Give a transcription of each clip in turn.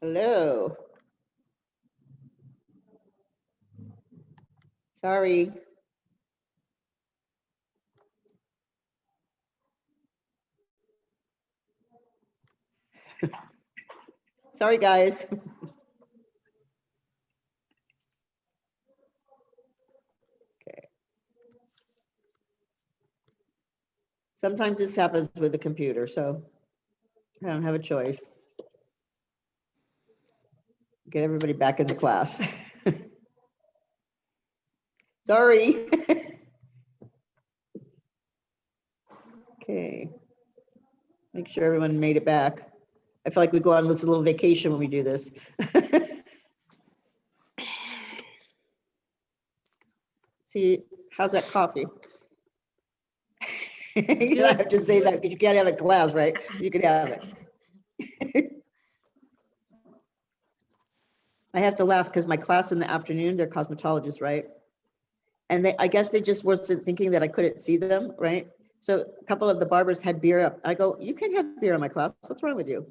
Hello. Sorry. Sorry, guys. Okay. Sometimes this happens with the computer, so I don't have a choice. Get everybody back in the class. Sorry. Okay. Make sure everyone made it back. I feel like we go on this little vacation when we do this. See, how's that coffee? You don't have to say that because you can't have a class, right? You can have it. I have to laugh because my class in the afternoon, they're cosmetologists, right? And I guess they just wasn't thinking that I couldn't see them, right? So a couple of the barbers had beer up. I go, you can't have beer in my class. What's wrong with you?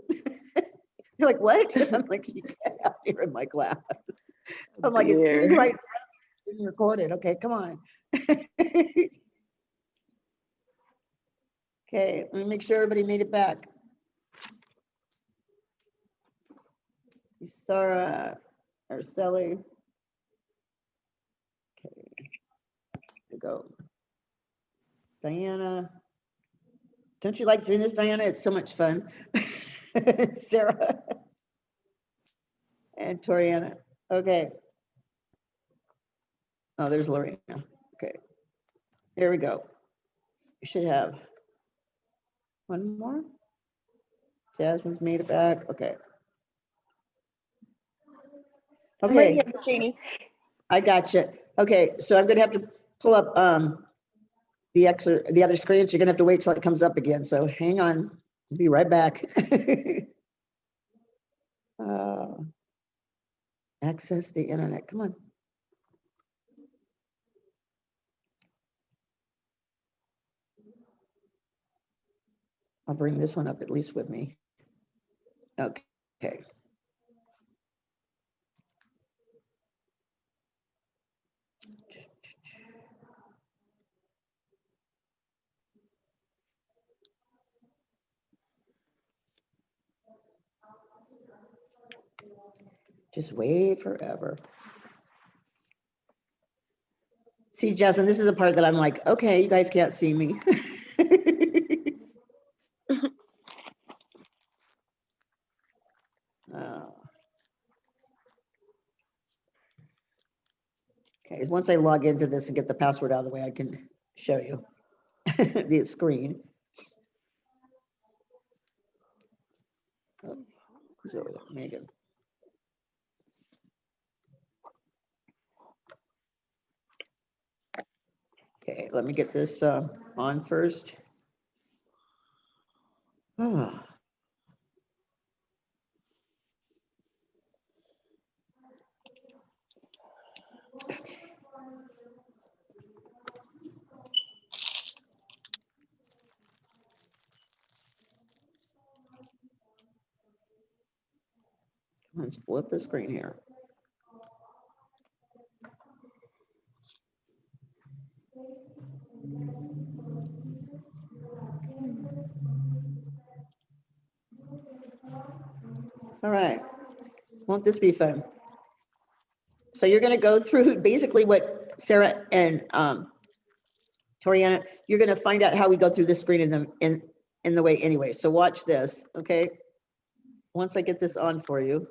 They're like, what? I'm like, you can't have beer in my class. I'm like, it's sitting right being recorded. Okay, come on. Okay, let me make sure everybody made it back. Sarah, Araceli. Okay, here we go. Diana. Don't you like doing this, Diana? It's so much fun. Sarah and Toriana. Okay. Oh, there's Lorena. Okay. There we go. We should have one more. Jasmine's made it back. Okay. Okay. I got you. Okay, so I'm gonna have to pull up the other screen. So you're gonna have to wait till it comes up again. So hang on. I'll be right back. Access the internet. Come on. I'll bring this one up at least with me. Okay. Just wait forever. See, Jasmine, this is a part that I'm like, okay, you guys can't see me. Okay, once I log into this and get the password out of the way, I can show you the screen. Oh, who's over there? Megan. Okay, let me get this on first. Oh. Okay. Let's flip the screen here. All right, won't this be fun? So you're going to go through basically what Sarah and Toriana, you're going to find out how we go through this screen in the way anyway. So watch this, okay? Once I get this on for you.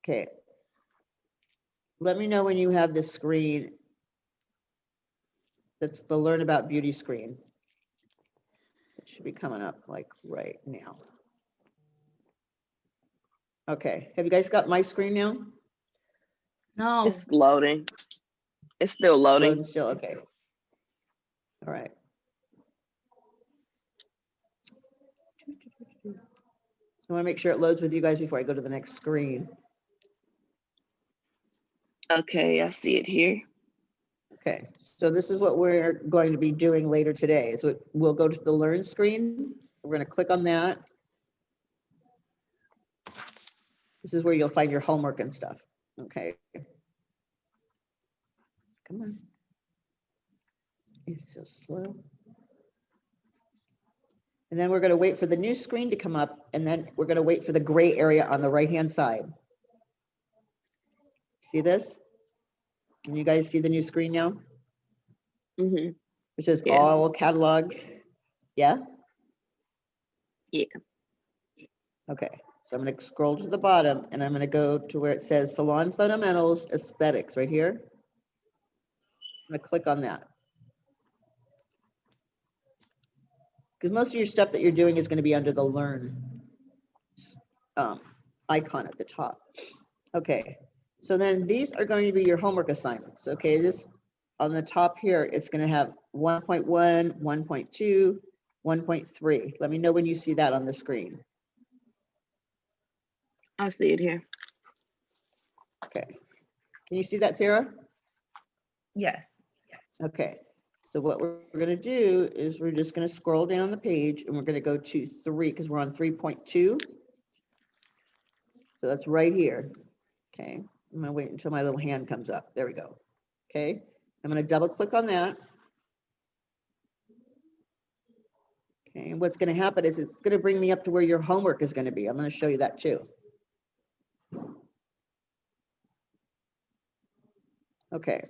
Okay. Let me know when you have this screen. That's the Learn About Beauty screen. It should be coming up like right now. Okay, have you guys got my screen now? No. It's loading. It's still loading. Loading still, okay. All right. I want to make sure it loads with you guys before I go to the next screen. Okay, I see it here. Okay, so this is what we're going to be doing later today. So we'll go to the Learn screen. We're going to click on that. This is where you'll find your homework and stuff. Okay. Come on. It's so slow. And then we're going to wait for the new screen to come up, and then we're going to wait for the gray area on the right-hand side. See this? Can you guys see the new screen now? Mm-hmm. It says Yeah. all catalogs. Yeah? Yeah. Okay. So I'm going to scroll to the bottom, and I'm going to go to where it says Salon Fundamentals Aesthetics right here. I'm going to click on that. Because most of your stuff that you're doing is going to be under the Learn icon at the top. Okay, so then these are going to be your homework assignments. Okay, this on the top here, it's going to have 1.1, 1.2, 1.3. Let me know when you see that on the screen. I see it here. Okay, can you see that, Sarah? Yes. Okay, so what we're going to do is we're just going to scroll down the page and we're going to go to 3 because we're on 3.2. So that's right here. Okay, I'm going to wait until my little hand comes up. There we go. Okay, I'm going to double click on that. Okay, and what's going to happen is it's going to bring me up to where your homework is going to be. I'm going to show you that too. Okay,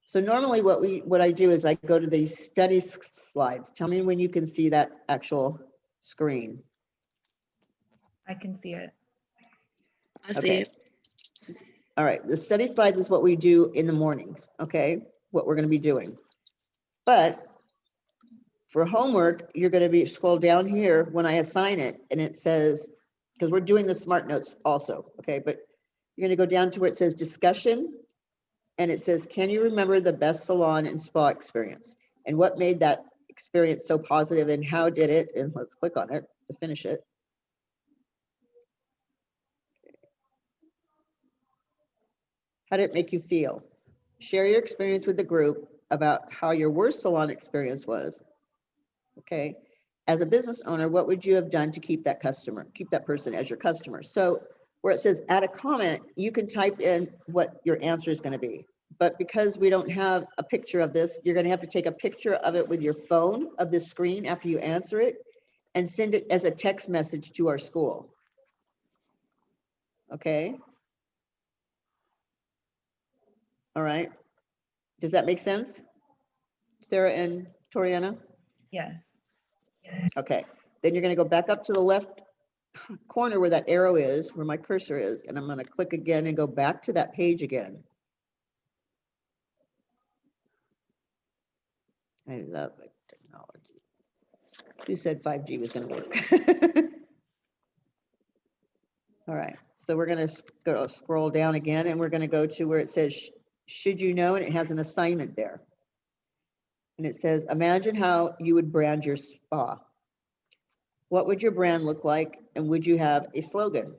so normally what I do is I go to the study slides. Tell me when you can see that actual screen. I can see it. I see Okay. it. All right, the study slides is what we do in the mornings, okay? What we're going to be doing. But for homework, you're going to be scroll down here when I assign it, and it says, because we're doing the smart notes also, okay? But you're going to go down to where it says discussion, and it says, can you remember the best salon and spa experience? And what made that experience so positive, and how did it? And let's click on it to finish it. How did it make you feel? Share your experience with the group about how your worst salon experience was. Okay. As a business owner, what would you have done to keep that person as your customer? So where it says add a comment, you can type in what your answer is going to be. But because we don't have a picture of this, you're going to have to take a picture of it with your phone of this screen after you answer it and send it as a text message to our school. Okay. All right. Does that make sense? Sarah and Toriana? Yes. Okay. Then you're going to go back up to the left corner where that arrow is, where my cursor is, and I'm going to click again and go back to that page again. I love it, technology. Who said 5G was going to work? All right. So we're going to go scroll down again, and we're going to go to where it says, should you know, and it has an assignment there. And it says, imagine how you would brand your spa. What would your brand look like? And would you have a slogan?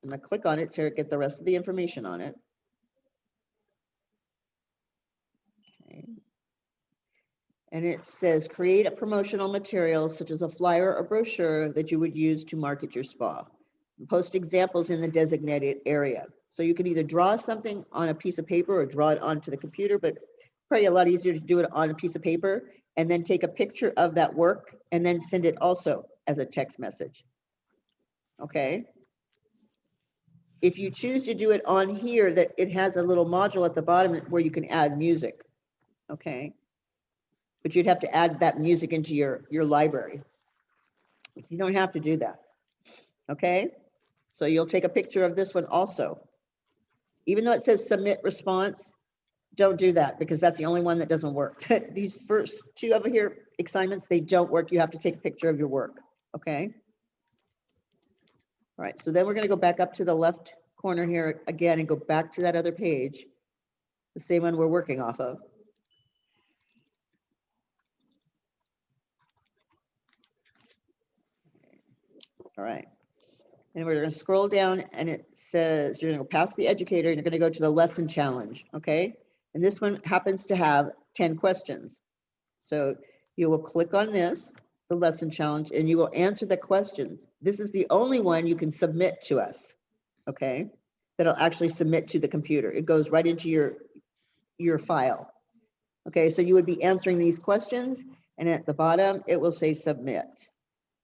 I'm going to click on it to get the rest of the information on it. Okay. And it says, create a promotional material such as a flyer or brochure that you would use to market your spa. Post examples in the designated area. So you can either draw something on a piece of paper or draw it onto the computer, but probably a lot easier to do it on a piece of paper and then take a picture of that work and then send it also as a text message. Okay. If you choose to do it on here, that it has a little module at the bottom where you can add music. Okay. But you'd have to add that music into your library. You don't have to do that. Okay. So you'll take a picture of this one also. Even though it says submit response, don't do that because that's the only one that doesn't work. These first two over here assignments, they don't work. You have to take a picture of your work. Okay. All right. So then we're going to go back up to the left corner here again and go back to that other page, the same one we're working off of. All right. And we're going to scroll down and it says you're going to go past the educator and you're going to go to the lesson challenge. Okay. And this one happens to have 10 questions. So you will click on this, the lesson challenge, and you will answer the questions. This is the only one you can submit to us. okay, that'll actually submit to the computer. It goes right into your file. Okay, so you would be answering these questions, and at the bottom, it will say submit.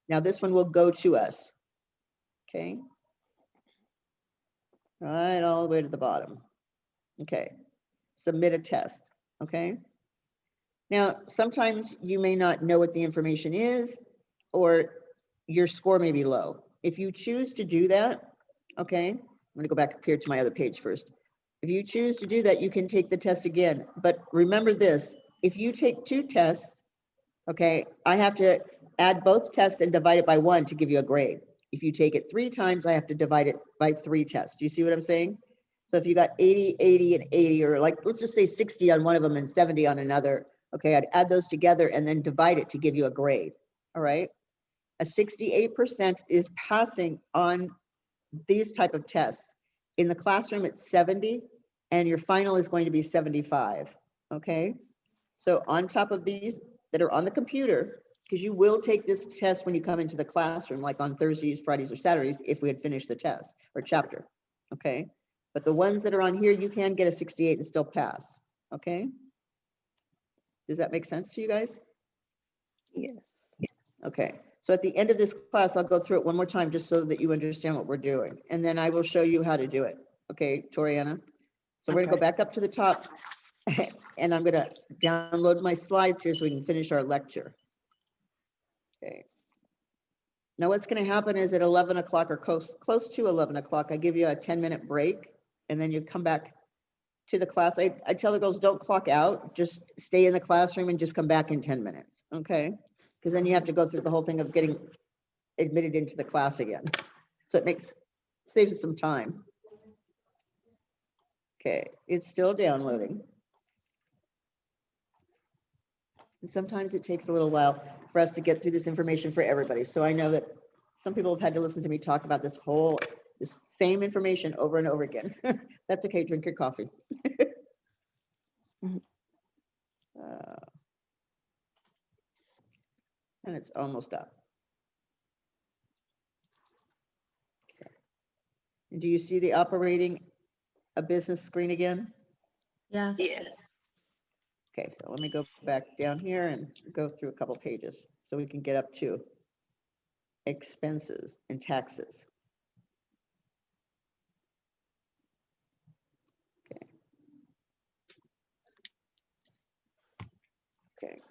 Now this one will go to us. Okay. Right all the way to the bottom. Okay, submit a test. Okay. Now, sometimes you may not know what the information is, or your score may be low. If you choose to do that, okay, I'm gonna go back up here to my other page first. If you choose to do that, you can take the test again. But remember this, if you take 2 tests, okay, I have to add both tests and divide it by 1 to give you a grade. If you take it 3 times, I have to divide it by 3 tests. Do you see what I'm saying? So if you got 80, 80, and 80, or like, let's just say 60 on one of them and 70 on another, okay, I'd add those together and then divide it to give you a grade, all right? A 68% is passing on these type of tests. In the classroom, it's 70, and your final is going to be 75, okay? So on top of these that are on the computer, because you will take this test when you come into the classroom, like on Thursdays, Fridays, or Saturdays, if we had finished the test or chapter, okay? But the ones that are on here, you can get a 68 and still pass, okay? Does that make sense to you guys? Yes. Okay, so at the end of this class, I'll go through it one more time just so that you understand what we're doing. And then I will show you how to do it. Okay, Toriana? So we're gonna go Okay. back up to the top and I'm gonna download my slides here so we can finish our lecture. Okay. Now what's gonna happen is at 11 o'clock or close to 11 o'clock, I give you a 10-minute break and then you come back to the class. I tell the girls, don't clock out, just stay in the classroom and just come back in 10 minutes, okay? Because then you have to go through the whole thing of getting admitted into the class again. So it saves us some time. Okay, it's still downloading. And sometimes it takes a little while for us to get through this information for everybody. So I know that some people have had to listen to me talk about this same information over and over again. That's okay, drink your coffee. Mhm. And it's almost up. Okay. And do you see the operating a business screen again? Yes. Yes. Okay, so let me go back down here and go through a couple pages so we can get up to expenses and taxes. Okay. Okay.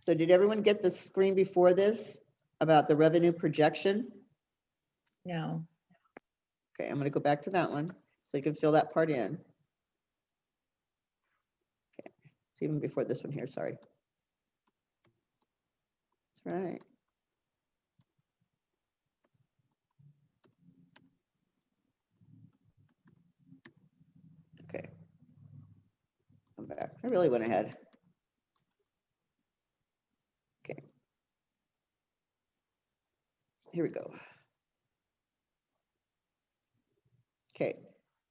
So did everyone get the screen before this about the revenue projection? No. Okay, I'm going to go back to that one so you can fill that part in. Okay, so even before this one here, sorry. That's right. Okay. Come back. I really went ahead. Okay. Here we go. Okay.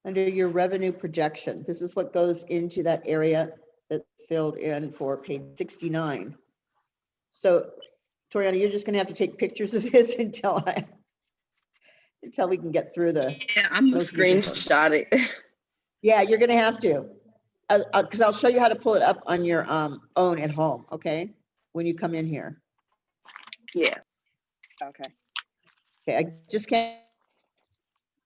Under your revenue projection, this is what goes into that area that's filled in for page 69. So, Toriana, you're just going to have to take pictures of this until we can get through the. Yeah, I'm gonna most difficult. screenshot it. Yeah, you're going to have to, because I'll show you how to pull it up on your own at home. Okay, when you come in here. Yeah. Okay. Okay, I just can't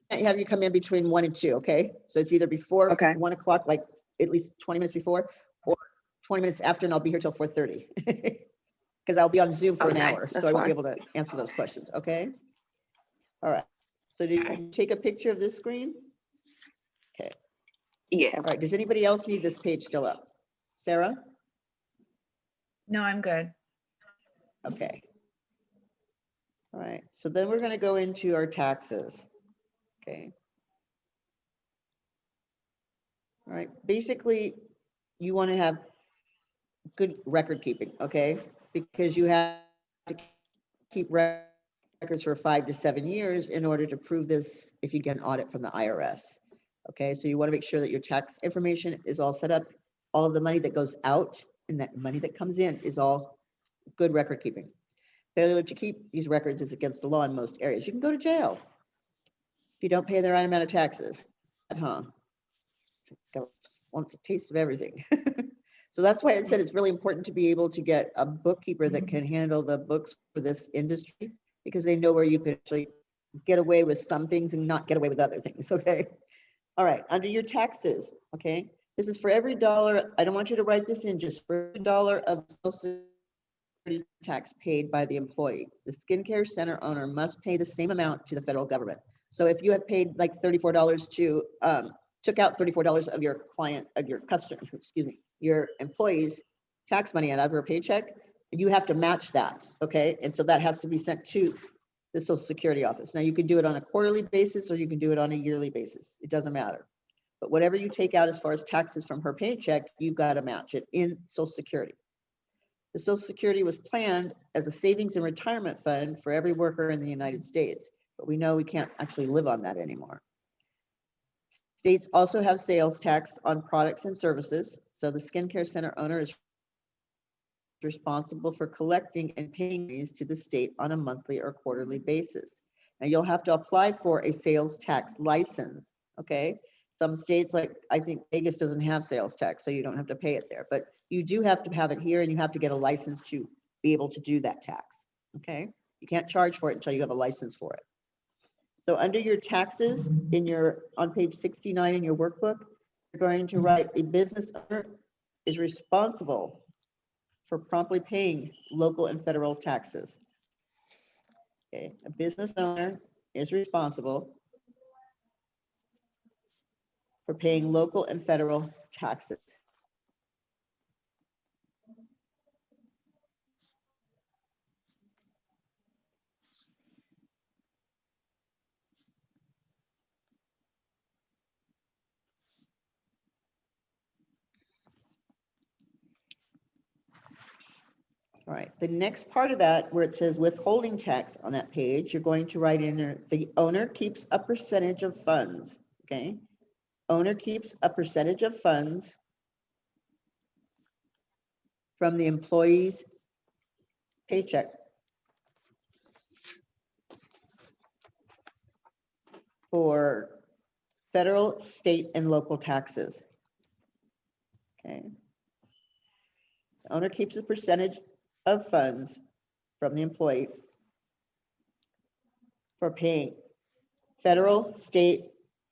have you come in between 1 and 2. Okay, so it's either before Okay. 1 o'clock, like at least 20 minutes before, or 20 minutes after, and I'll be here till 4:30. Because I'll be on Zoom for an Okay, hour, so that's I won't be fine. able to answer those questions. Okay. All right. So did you take a picture of this screen? Okay. Yeah. All right. Does anybody else need this page still up? Sarah? No, I'm good. Okay. All right. So then we're going to go into our taxes. Okay. All right. Basically, you want to have good record keeping, okay? Because you have to keep records for 5 to 7 years in order to prove this if you get an audit from the IRS. Okay, so you want to make sure that your tax information is all set up. All of the money that goes out and that money that comes in is all good record keeping. Failure to keep these records is against the law in most areas. You can go to jail. If you don't pay the right amount of taxes, huh? Wants a taste of everything. So that's why I said it's really important to be able to get a bookkeeper that can handle the books for this industry, because they know where you can actually get away with some things and not get away with other things, okay? All right, under your taxes, okay? This is for every dollar, I don't want you to write this in, just for every dollar of Social Security tax paid by the employee. The skincare center owner must pay the same amount to the federal government. So if you have paid like $34 to, took out $34 of your client, of your customer, excuse me, your employee's tax money out of her paycheck, you have to match that, okay? And so that has to be sent to the Social Security office. Now you can do it on a quarterly basis or you can do it on a yearly basis. It doesn't matter. But whatever you take out as far as taxes from her paycheck, you've got to match it in Social Security. The Social Security was planned as a savings and retirement fund for every worker in the United States, but we know we can't actually live on that anymore. States also have sales tax on products and services. So the skincare center owner is responsible for collecting and paying these to the state on a monthly or quarterly basis. Now you'll have to apply for a sales tax license, okay? Some states, like I think Vegas doesn't have sales tax, so you don't have to pay it there, but you do have to have it here and you have to get a license to be able to do that tax, okay? You can't charge for it until you have a license for it. So under your taxes on page 69 in your workbook, you're going to write a business owner is responsible for promptly paying local and federal taxes. Okay, a business owner is responsible for paying local and federal taxes. All right, the next part of that, where it says withholding tax on that page, you're going to write in there, the owner keeps a percentage of funds, okay? Owner keeps a percentage of funds from the employee's paycheck for federal, state, and local taxes. Okay. The owner keeps a percentage of funds from the employee for paying federal, state,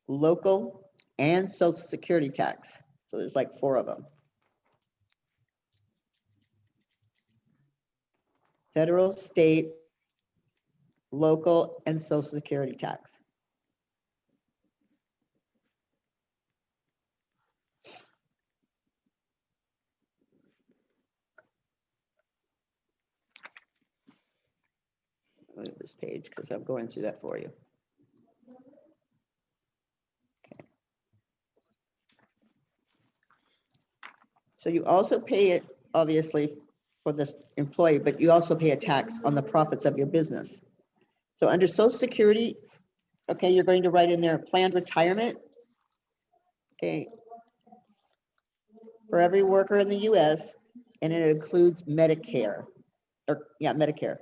local, and Social Security tax. So there's like 4 of them. Federal, state, local, and Social Security tax. Look at this page because I'm going through that for you. Okay. So you also pay it, obviously, for this employee, but you also pay a tax on the profits of your business. So under Social Security, okay, you're going to write in there planned retirement. Okay. For every worker in the US, and it includes Medicare, or yeah, Medicare.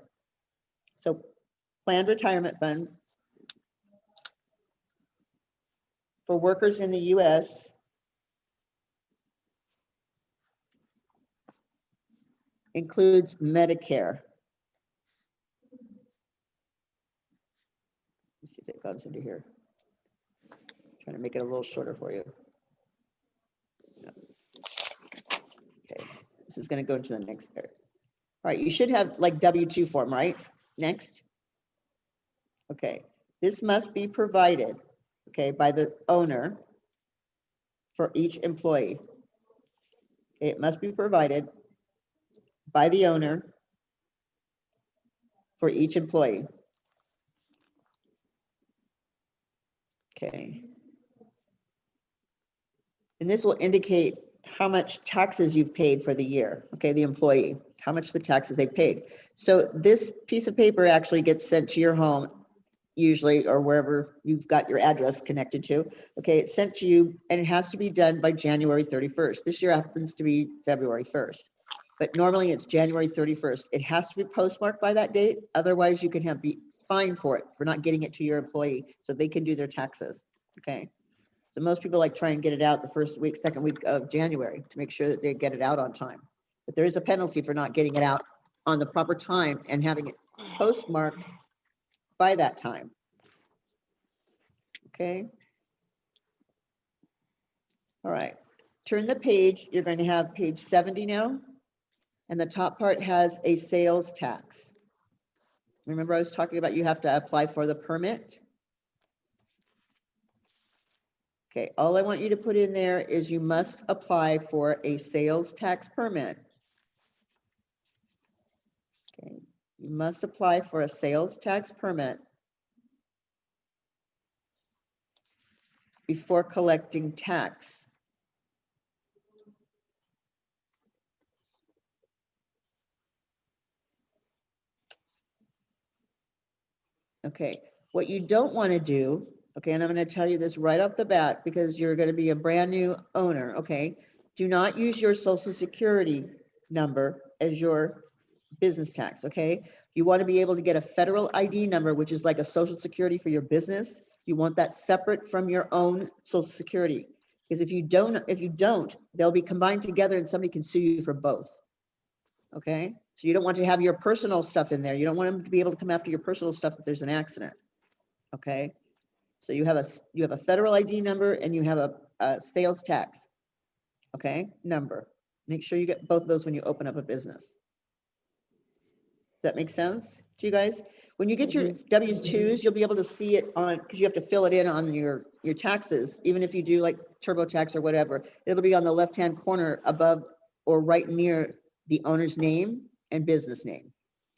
So planned retirement fund for workers in the US includes Medicare. Let's see if it goes into here. Trying to make it a little shorter for you. Okay, this is going to go into the next area. All right, you should have like W-2 form, right? Next. Okay, this must be provided, okay, by the owner for each employee. Okay, it must be provided by the owner for each employee. Okay. And this will indicate how much taxes you've paid for the year, okay, the employee, how much the taxes they paid. So this piece of paper actually gets sent to your home usually, or wherever you've got your address connected to. Okay, it's sent to you and it has to be done by January 31st. This year happens to be February 1st, but normally it's January 31st. It has to be postmarked by that date. Otherwise you can have be fine for it, for not getting it to your employee so they can do their taxes. Okay. So most people like try and get it out the first week, second week of January to make sure that they get it out on time. But there is a penalty for not getting it out on the proper time and having it postmarked by that time. Okay. All right. Turn the page. You're going to have page 70 now. And the top part has a sales tax. Remember I was talking about you have to apply for the permit? Okay, all I want you to put in there is you must apply for a sales tax permit. Okay, you must apply for a sales tax permit before collecting tax. Okay, what you don't want to do, okay, and I'm going to tell you this right off the bat because you're going to be a brand new owner, okay? Do not use your social security number as your business tax, okay? You want to be able to get a federal ID number, which is like a social security for your business. You want that separate from your own social security. Because if you don't, they'll be combined together and somebody can sue you for both. Okay? So you don't want to have your personal stuff in there. You don't want them to be able to come after your personal stuff if there's an accident. Okay? So you have a federal ID number and you have a sales tax, okay, number. Make sure you get both of those when you open up a business. Does that make sense to you guys? When you get your W-2s, you'll be able to see it on, because you have to fill it in on your taxes, even if you do like TurboTax or whatever. It'll be on the left-hand corner above or right near the owner's name and business name.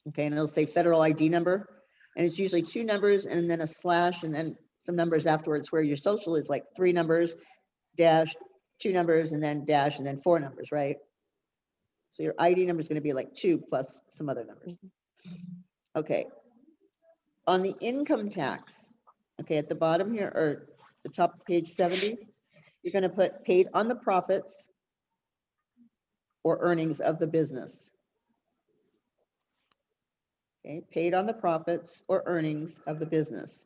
Okay, and it'll say federal ID number. And it's usually 2 numbers and then a slash and then some numbers afterwards, where your social is like 3 numbers, dash, 2 numbers, and then dash, and then 4 numbers, right? So your ID number is going to be like 2 plus some other numbers. Okay. On the income tax, okay, at the bottom here, or the top of page 70, you're going to put paid on the profits or earnings of the business. Okay, paid on the profits or earnings of the business.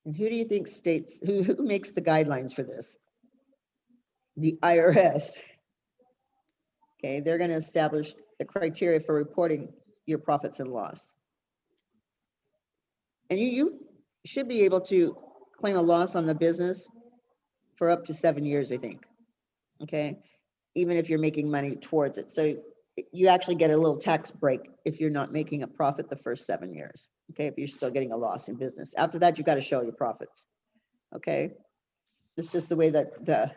And who do you think states, who makes the guidelines for this? The IRS. Okay, they're going to establish the criteria for reporting your profits and loss. And you should be able to claim a loss on the business for up to 7 years, I think. Okay, even if you're making money towards it. So you actually get a little tax break if you're not making a profit the first 7 years. Okay, if you're still getting a loss in business. After that, you got to show your profits. Okay, it's just the way that the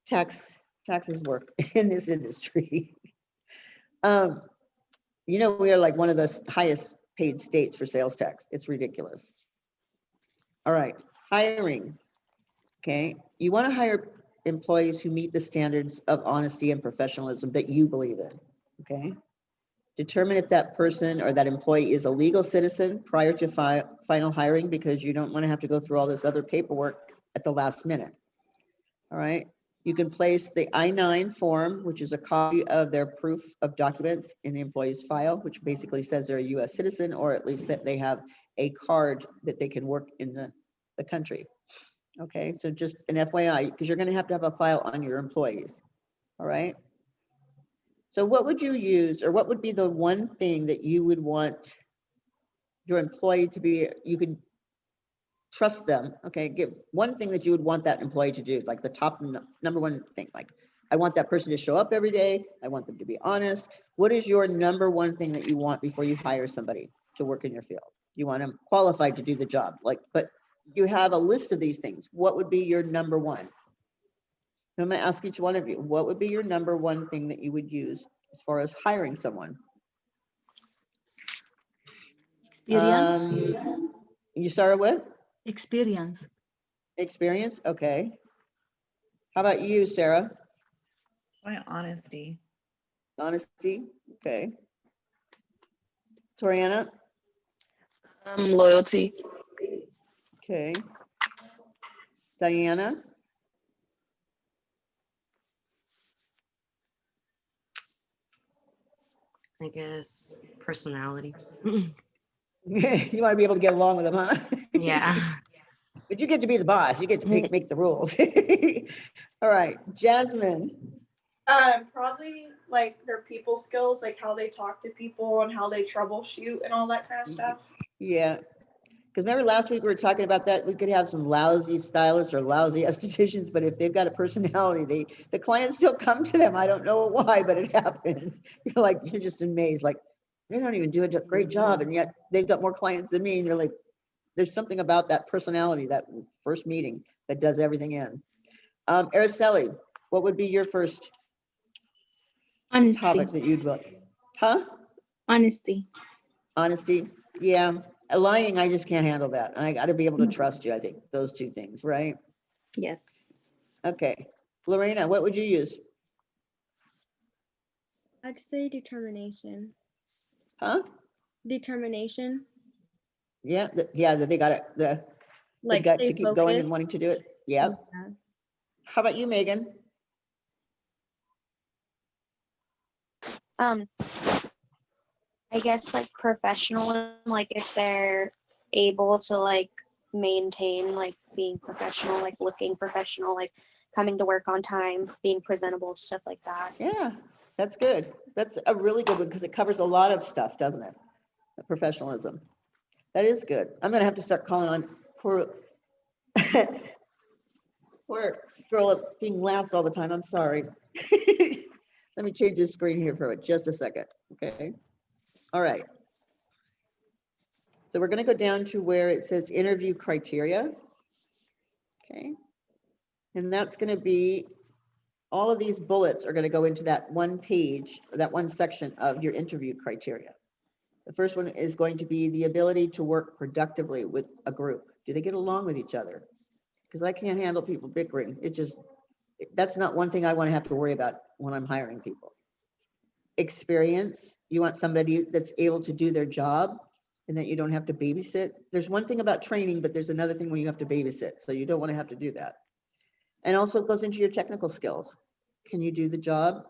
taxes work in this industry. You know, we are like one of the highest paid states for sales tax. It's ridiculous. All right, hiring. Okay, you want to hire employees who meet the standards of honesty and professionalism that you believe in. Okay, determine if that person or that employee is a legal citizen prior to final hiring, because you don't want to have to go through all this other paperwork at the last minute. All right. You can place the I-9 form, which is a copy of their proof of documents, in the employee's file, which basically says they're a U.S. citizen, or at least that they have a card that they can work in the country. Okay, so just an FYI, because you're going to have a file on your employees. All right. So what would you use, or what would be the one thing that you would want your employee to be, you could trust them, okay, give one thing that you would want that employee to do, like the top number one thing, like, I want that person to show up every day, I want them to be honest. What is your number one thing that you want before you hire somebody to work in your field? You want them qualified to do the job, like, but you have a list of these things. What would be your number one? I'm going to ask each one of you, what would be your number one thing that you would use as far as hiring someone? Experience. You started with? Experience. Experience, okay. How about you, Sarah? My honesty. Honesty, okay. Toriana, Loyalty. okay. Diana, I guess personality. You want to be able to get along with them, huh? Yeah. But you get to be the boss. You get to make the rules. All right, Jasmine. Probably like their people skills, like how they talk to people and how they troubleshoot and all that kind of stuff. Yeah. Because remember last week we were talking about that we could have some lousy stylists or lousy estheticians, but if they've got a personality, the clients still come to them. I don't know why, but it happens. You're just amazed, like they don't even do a great job, and yet they've got more clients than me. And you're like, there's something about that personality, that first meeting, that does everything in. Araceli, what would be your first Honesty. topic that you'd look? Huh? Honesty. Honesty. Yeah. Lying, I just can't handle that. And I got to be able to trust you. I think those two things, right? Yes. Okay. Lorena, what would you use? I'd say determination. Huh? Determination. Yeah. They got it. The Like gut stay to keep going and focused. wanting to do it. Yeah. Yeah. How about you, Megan? I guess like professionalism, like if they're able to like maintain like being professional, like looking professional, like coming to work on time, being presentable, stuff like that. Yeah, that's good. That's a really good one because it covers a lot of stuff, doesn't it? The professionalism. That is good. I'm going to have to start calling on poor, poor girl being last all the time. I'm sorry. Let me change this screen here for just a second. Okay. All right. So we're going to go down to where it says interview criteria. Okay. And that's going to be, all of these bullets are going to go into that one page, or that one section of your interview criteria. The first one is going to be the ability to work productively with a group. Do they get along with each other? Because I can't handle people bickering. That's not one thing I want to have to worry about when I'm hiring people. Experience, you want somebody that's able to do their job and that you don't have to babysit. There's one thing about training, but there's another thing when you have to babysit. So you don't want to have to do that. And also it goes into your technical skills. Can you do the job?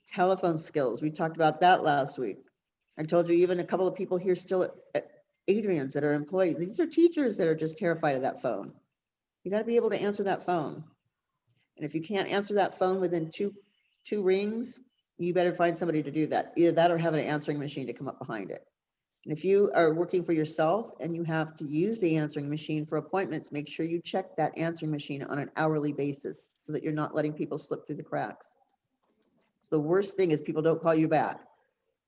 Telephone skills, we talked about that last week. I told you even a couple of people here still at Adrian's that are employees. These are teachers that are just terrified of that phone. You got to be able to answer that phone. And if you can't answer that phone within two rings, you better find somebody to do that. Either that or have an answering machine to come up behind it. And if you are working for yourself and you have to use the answering machine for appointments, make sure you check that answering machine on an hourly basis so that you're not letting people slip through the cracks. So the worst thing is people don't call you back.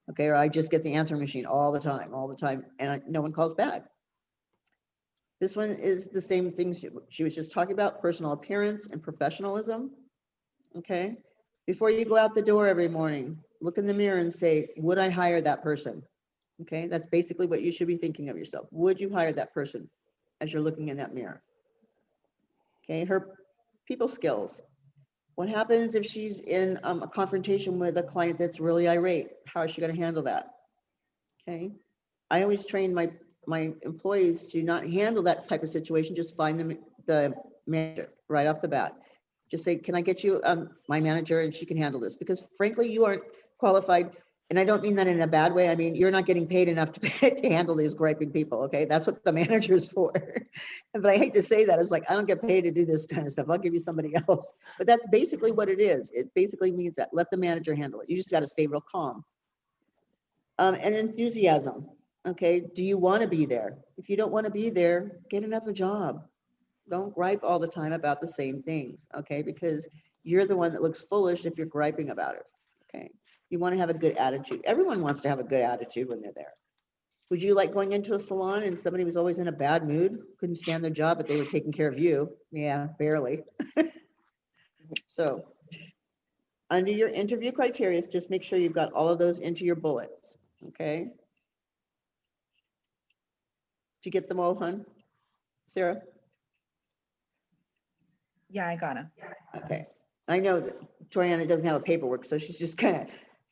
Okay, or I just get the answering machine all the time, and no one calls back. This one is the same thing she was just talking about, personal appearance and professionalism. Okay, before you go out the door every morning, look in the mirror and say, would I hire that person? Okay, that's basically what you should be thinking of yourself. Would you hire that person as you're looking in that mirror? Okay, her people skills. What happens if she's in a confrontation with a client that's really irate? How is she going to handle that? Okay, I always train my employees to not handle that type of situation. Just find them the manager right off the bat. Just say, can I get you my manager and she can handle this? Because frankly, you aren't qualified. And I don't mean that in a bad way. I mean, you're not getting paid enough to handle these griping people. Okay, that's what the manager is for. But I hate to say that. It's like, I don't get paid to do this kind of stuff. I'll give you somebody else. But that's basically what it is. It basically means that let the manager handle it. You just got to stay real calm. And enthusiasm. Okay, do you want to be there? If you don't want to be there, get another job. Don't gripe all the time about the same things. Okay, because you're the one that looks foolish if you're griping about it. Okay. You want to have a good attitude. Everyone wants to have a good attitude when they're there. Would you like going into a salon and somebody was always in a bad mood, couldn't stand their job, but they were taking care of you? Yeah, barely. So under your interview criteria, just make sure you've got all of those into your bullets. Okay. Did you get them all, hon? Sarah? Yeah, I got him. Okay. I know that Toriana doesn't have a paperwork, so she's just kind of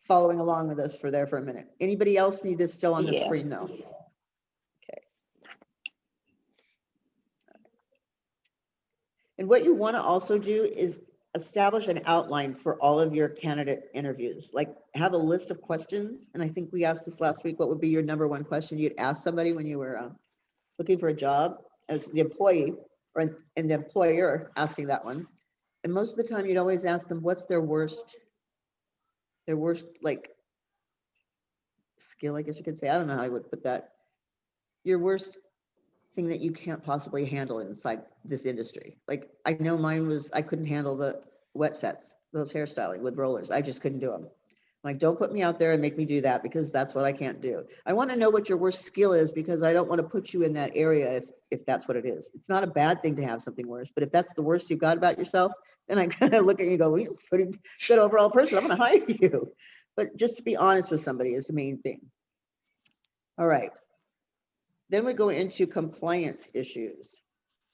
following along with us for a minute. Anybody else need this still on the screen though? Okay. And what you want to also do is establish an outline for all of your candidate interviews, like have a list of questions. And I think we asked this last week, what would be your number one question you'd ask somebody when you were looking for a job as the employee or and the employer asking that one. And most of the time you'd always ask them, what's their worst like skill, I guess you could say. I don't know how I would put that. Your worst thing that you can't possibly handle inside this industry. Like I know mine was, I couldn't handle the wet sets, those hairstyling with rollers. I just couldn't do them. Like, don't put me out there and make me do that because that's what I can't do. I want to know what your worst skill is because I don't want to put you in that area if that's what it is. It's not a bad thing to have something worse, but if that's the worst you got about yourself, then I kind of look at you and go, well, you're a pretty good overall person. I'm going to hire you. But just to be honest with somebody is the main thing. All right. Then we go into compliance issues.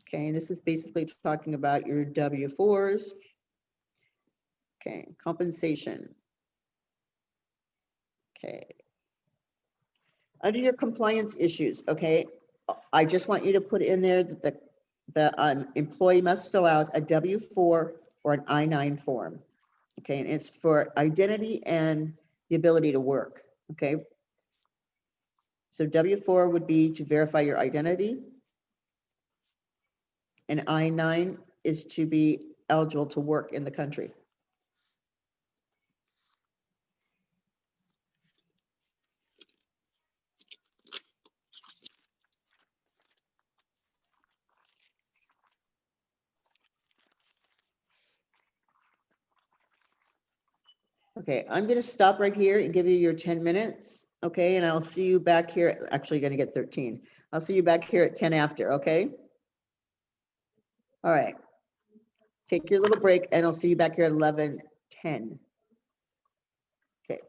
Okay, and this is basically talking about your W-4s. Okay, compensation. Okay. Under your compliance issues, okay, I just want you to put in there that the employee must fill out a W-4 or an I-9 form. Okay, and it's for identity and the ability to work. Okay. So W-4 would be to verify your identity. And I-9 is to be eligible to work in the country. Okay, I'm going to stop right here and give you your 10 minutes. Okay, and I'll see you back here. Actually, going to get 13. I'll see you back here at 10 after. Okay. All right. Take your little break and I'll see you back here at 11:10. Okay.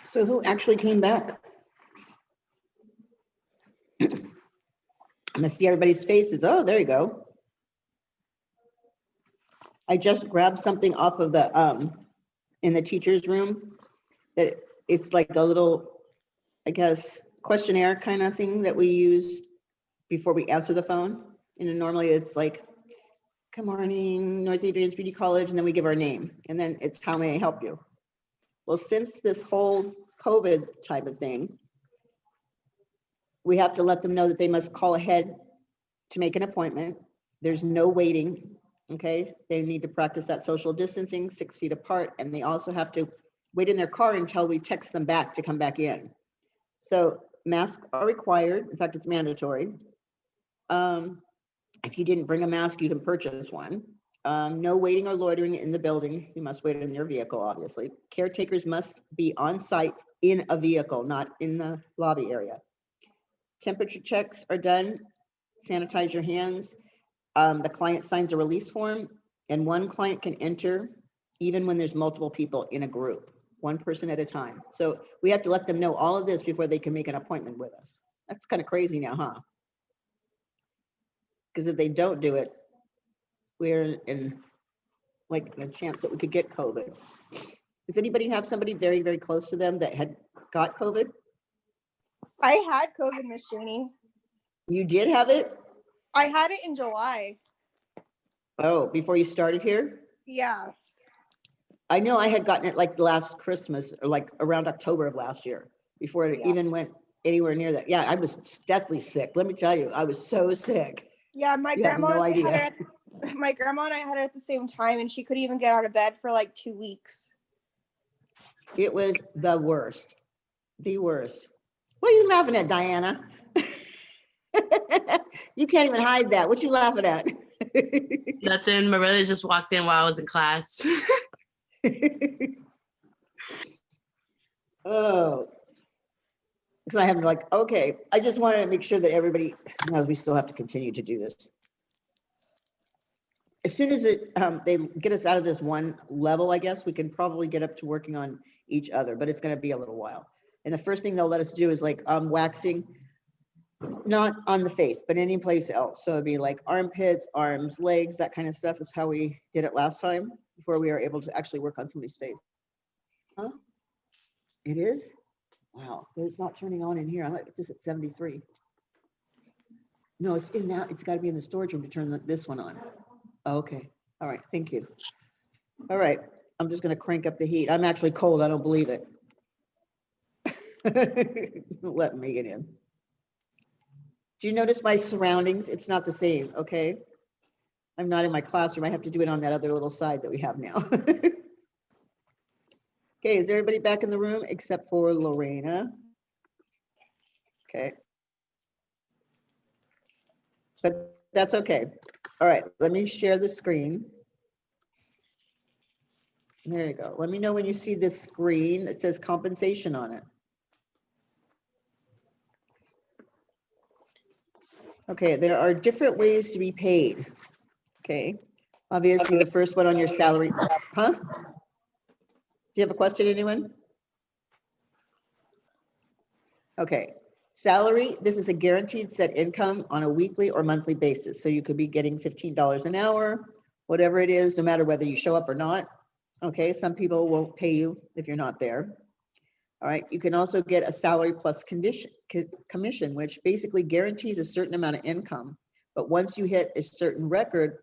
So who actually came back? I'm gonna see everybody's faces. Oh, there you go. I just grabbed something off of the, in the teacher's room, that it's like a little, I guess, questionnaire kind of thing that we use before we answer the phone. And normally it's like, good morning, North Adrian's Beauty College, and then we give our name, and then it's how may I help you? Well, since this whole COVID type of thing, we have to let them know that they must call ahead to make an appointment. There's no waiting, okay? They need to practice that social distancing, 6 feet apart, and they also have to wait in their car until we text them back to come back in. So masks are required. In fact, it's mandatory. If you didn't bring a mask, you can purchase one. No waiting or loitering in the building. You must wait in your vehicle, obviously. Caretakers must be on site in a vehicle, not in the lobby area. Temperature checks are done. Sanitize your hands. The client signs a release form, and one client can enter even when there's multiple people in a group, one person at a time. So we have to let them know all of this before they can make an appointment with us. That's kind of crazy now, huh? Because if they don't do it, we're in like a chance that we could get COVID. Does anybody have somebody very, very close to them that had got COVID? I had COVID, Miss Janie. You did have it? I had it in July. Oh, before you started here? Yeah. I know I had gotten it like last Christmas or like around October of last year, before it Yeah. even went anywhere near that. Yeah, I was deathly sick. Let me tell you, I was so sick. Yeah, my You have grandma no and I had idea. it. My grandma and I had it at the same time, and she couldn't even get out of bed for like 2 weeks. It was the worst. The worst. What are you laughing at, Diana? You can't even hide that. What you laughing at? Nothing. My brother just walked in while I was in class. Oh. So I have like, okay, I just wanted to make sure that everybody knows we still have to continue to do this. As soon as they get us out of this one level, I guess, we can probably get up to working on each other, but it's gonna be a little while. And the first thing they'll let us do is like waxing, not on the face, but any place else. So it'd be like armpits, arms, legs, that kind of stuff is how we did it last time, before we were able to actually work on somebody's face. Huh? It is? Wow, it's not turning on in here. I'm at this at 73. No, it's in that. It's got to be in the storage room to turn this one on. Okay. All right. Thank you. All right. I'm just going to crank up the heat. I'm actually cold. I don't believe it. Let me get in. Do you notice my surroundings? It's not the same. Okay. I'm not in my classroom. I have to do it on that other little side that we have now. Okay, is everybody back in the room except for Lorena? Okay. But that's okay. All right, let me share the screen. There you go. Let me know when you see this screen. It says compensation on it. Okay, there are different ways to be paid. Okay, obviously the first one on your salary. Huh? Do you have a question, anyone? Okay, salary, this is a guaranteed set income on a weekly or monthly basis. So you could be getting $15 an hour, whatever it is, no matter whether you show up or not. Okay, some people won't pay you if you're not there. All right, you can also get a salary plus commission, which basically guarantees a certain amount of income. But once you hit a certain record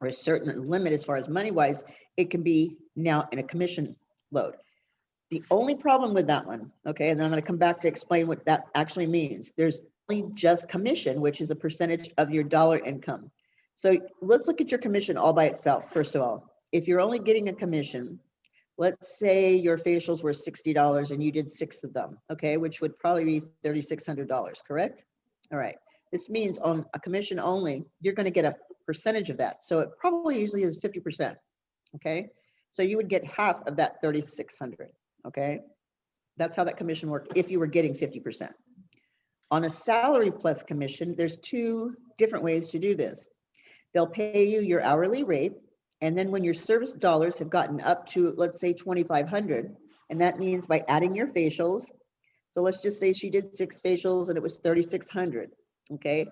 or a certain limit as far as money-wise, it can be now in a commission load. The only problem with that one, okay, and then I'm going to come back to explain what that actually means. There's only just commission, which is a percentage of your dollar income. So let's look at your commission all by itself, first of all. if you're only getting a commission, let's say your facials were $60 and you did 6 of them, okay, which would probably be $3,600, correct? All right. This means on a commission only, you're going to get a percentage of that. So it probably usually is 50%, okay? So you would get half of that 3,600, okay? That's how that commission worked if you were getting 50%. On a salary plus commission, there's 2 different ways to do this. They'll pay you your hourly rate, and then when your service dollars have gotten up to, let's say, 2,500, and that means by adding your facials, so let's just say she did 6 facials and it was 3,600, okay?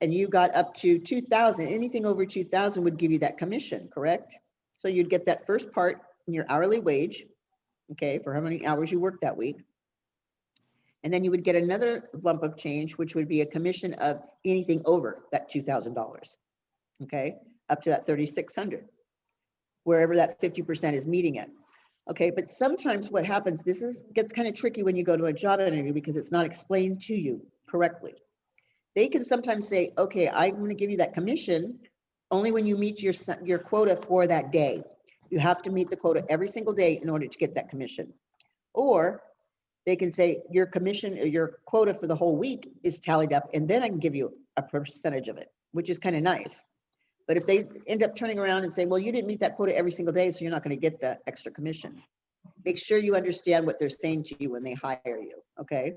And you got up to 2,000, anything over 2,000 would give you that commission, correct? So you'd get that first part in your hourly wage, okay, for how many hours you worked that week. And then you would get another lump of change, which would be a commission of anything over that $2,000, okay, up to that 3,600, wherever that 50% is meeting it. Okay, but sometimes what happens, gets kind of tricky when you go to a job interview because it's not explained to you correctly. They can sometimes say, okay, I'm going to give you that commission only when you meet your quota for that day. You have to meet the quota every single day in order to get that commission. Or they can say your commission or your quota for the whole week is tallied up, and then I can give you a percentage of it, which is kind of nice. But if they end up turning around and saying, well, you didn't meet that quota every single day, so you're not going to get that extra commission. Make sure you understand what they're saying to you when they hire you, okay?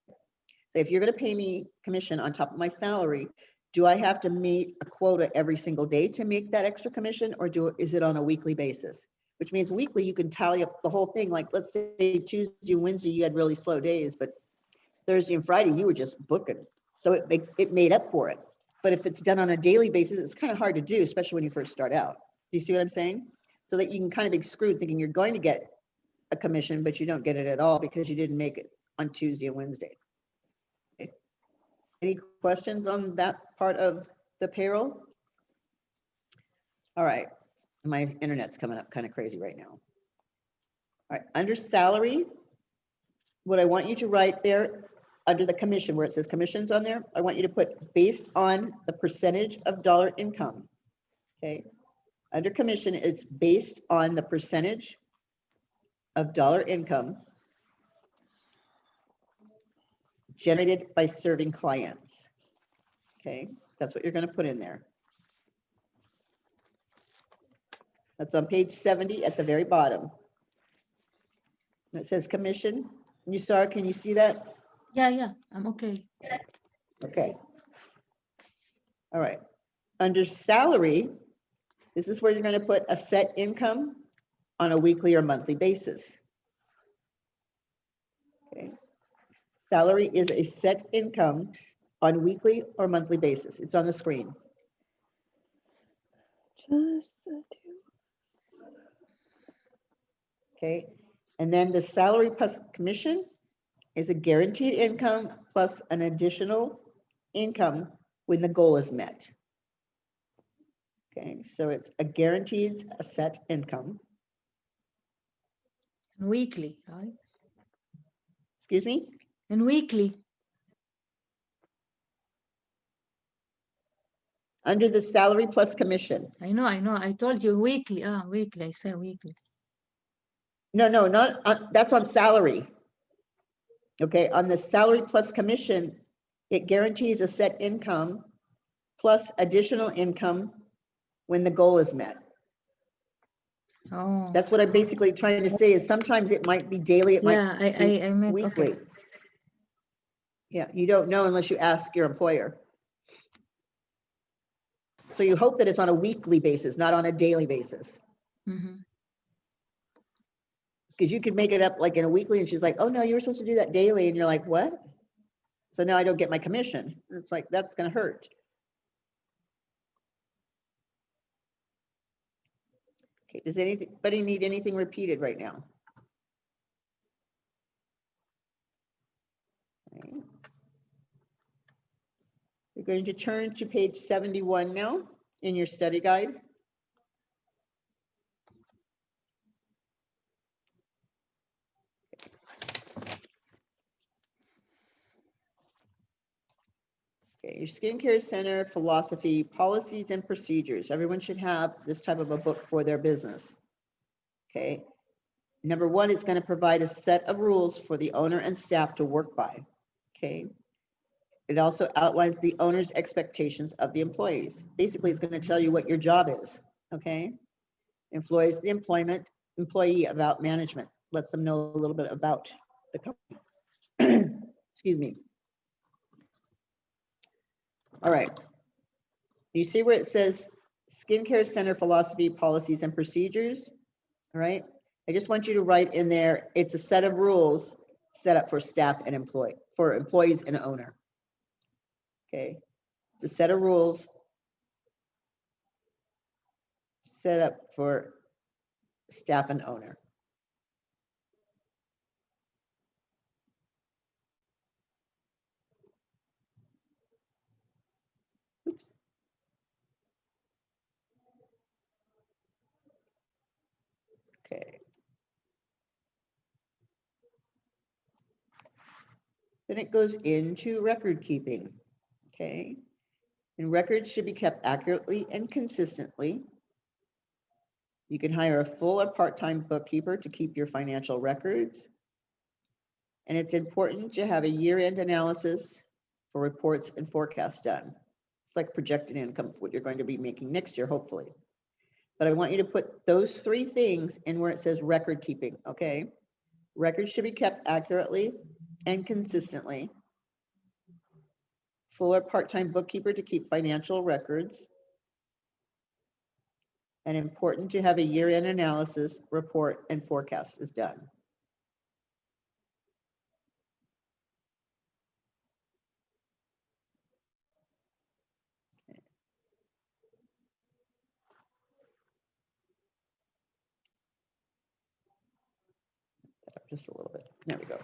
So if you're going to pay me commission on top of my salary, do I have to meet a quota every single day to make that extra commission, or is it on a weekly basis? Which means weekly, you can tally up the whole thing. Like, let's say Tuesday and Wednesday, you had really slow days, but Thursday and Friday, you were just booking. So it made up for it. But if it's done on a daily basis, it's kind of hard to do, especially when you first start out. Do you see what I'm saying? So that you can kind of be screwed thinking you're going to get a commission, but you don't get it at all because you didn't make it on Tuesday and Wednesday. Okay. Any questions on that part of the payroll? All right. My internet's coming up kind of crazy right now. All right. Under salary, what I want you to write there under the commission, where it says commissions on there, I want you to put based on the percentage of dollar income. Okay. Under commission, it's based on the percentage of dollar income generated by serving clients. Okay. That's what you're going to put in there. That's on page 70 at the very bottom. It says commission. Nusar, can you see that? Yeah, I'm okay. Okay. All right. Under salary, this is where you're going to put a set income on a weekly or monthly basis. Okay. Salary is a set income on weekly or monthly basis. It's on the screen. Okay. And then the salary plus commission is a guaranteed income plus an additional income when the goal is met. Okay, so it's a guaranteed a set income. And weekly, right? Excuse me? And weekly. Under the salary plus commission. I know. I told you weekly. Weekly. I say weekly. No, not that's on salary. Okay, on the salary plus commission, it guarantees a set income plus additional income when the goal is met. Oh. That's what I'm basically trying to say is sometimes it might be daily, it Yeah, might be I meant weekly. okay. Yeah, you don't know unless you ask your employer. So you hope that it's on a weekly basis, not on a daily basis. Mm-hmm. Because you could make it up like in a weekly and she's like, oh no, you were supposed to do that daily. And you're like, what? So now I don't get my commission. It's like, that's going to hurt. Okay, does anybody need anything repeated right now? Okay. We're going to turn to page 71 now in your study guide. Okay, your skincare center philosophy, policies and procedures. Everyone should have this type of a book for their business. Okay. Number one, it's going to provide a set of rules for the owner and staff to work by. Okay. It also outlines the owner's expectations of the employees. Basically, it's going to tell you what your job is. Okay. Employs the employee about management, lets them know a little bit about the company. Excuse me. All right. You see where it says skincare center philosophy, policies, and procedures? All right. I just want you to write in there, it's a set of rules set up for staff and employees and owner. Okay. It's a set of rules set up for staff and owner. Oops. Okay. Then it goes into record keeping. Okay. And records should be kept accurately and consistently. You can hire a full or part-time bookkeeper to keep your financial records. And it's important to have a year-end analysis for reports and forecasts done. It's like projected income, what you're going to be making next year, hopefully. But I want you to put those three things in where it says record keeping, okay? Records should be kept accurately and consistently. Full or part-time bookkeeper to keep financial records. And important to have a year-end analysis, report, and forecast is done. Just a little bit. There we go.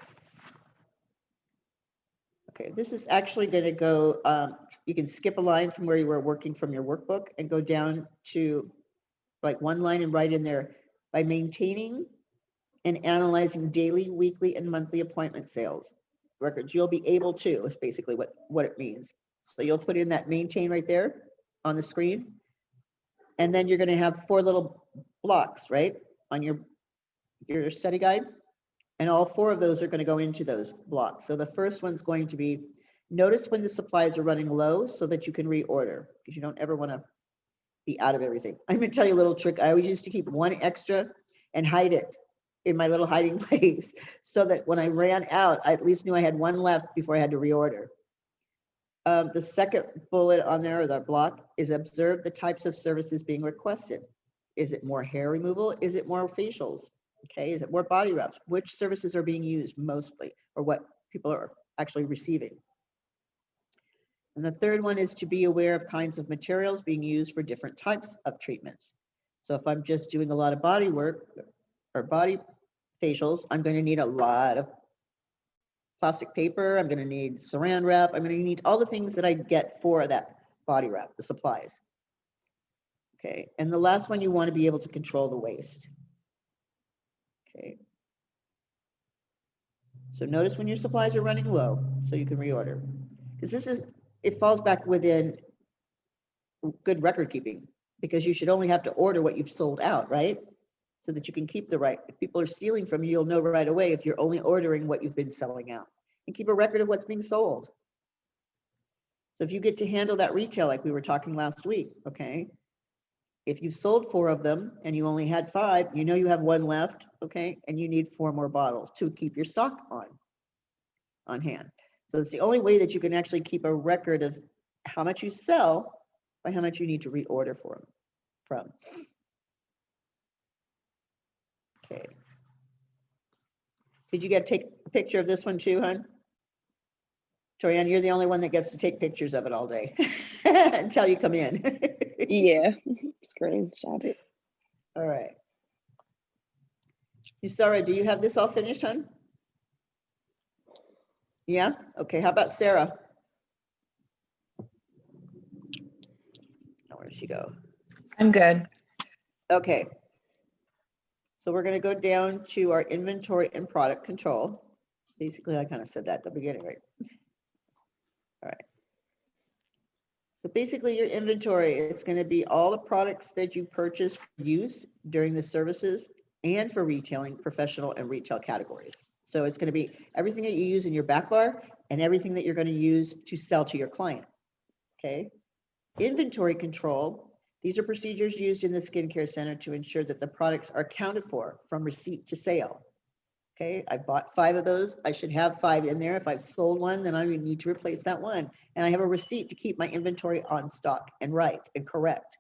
Okay, this is actually going to go, you can skip a line from where you were working from your workbook and go down to like one line and write in there, by maintaining and analyzing daily, weekly, and monthly appointment sales records, you'll be able to, is basically what it means. So you'll put in that maintain right there on the screen. And then you're going to have 4 little blocks, right, on your study guide. And all 4 of those are going to go into those blocks. So the first one's going to be, notice when the supplies are running low so that you can reorder, because you don't ever want to be out of everything. I'm going to tell you a little trick. I always used to keep 1 extra and hide it in my little hiding place so that when I ran out, I at least knew I had 1 left before I had to reorder. The second bullet on there, or the block, is observe the types of services being requested. Is it more hair removal? Is it more facials? Okay, is it more body wraps? Which services are being used mostly, or what people are actually receiving? And the third one is to be aware of kinds of materials being used for different types of treatments. So if I'm just doing a lot of body work or body facials, I'm going to need a lot of plastic paper. I'm going to need saran wrap. I'm going to need all the things that I get for that body wrap, the supplies. Okay, and the last one, you want to be able to control the waste. Okay. So notice when your supplies are running low, so you can reorder. Because it falls back within good record keeping, because you should only have to order what you've sold out, right? So that you can keep the right. If people are stealing from you, you'll know right away if you're only ordering what you've been selling out. And keep a record of what's being sold. So if you get to handle that retail like we were talking last week, okay? If you've sold 4 of them and you only had 5, you know you have 1 left, okay? And you need 4 more bottles to keep your stock on hand. So it's the only way that you can actually keep a record of how much you sell by how much you need to reorder from. Okay. Did you get to take a picture of this one too, hon? Torianne, you're the only one that gets to take pictures of it all day until you come in. Yeah, screenshot it. All right. Sarah, do you have this all finished, hon? Yeah? Okay, how about Sarah? Oh, where'd she go? I'm good. Okay. So we're going to go down to our inventory and product control. Basically, I kind of said that at the beginning, right? All right. So basically your inventory, it's going to be all the products that you purchase for use during the services and for retailing, professional and retail categories. So it's going to be everything that you use in your back bar and everything that you're going to use to sell to your client. Okay. Inventory control. These are procedures used in the skincare center to ensure that the products are accounted for from receipt to sale. Okay, I bought 5 of those. I should have 5 in there. If I've sold one, then I would need to replace that one. And I have a receipt to keep my inventory on stock and right and correct.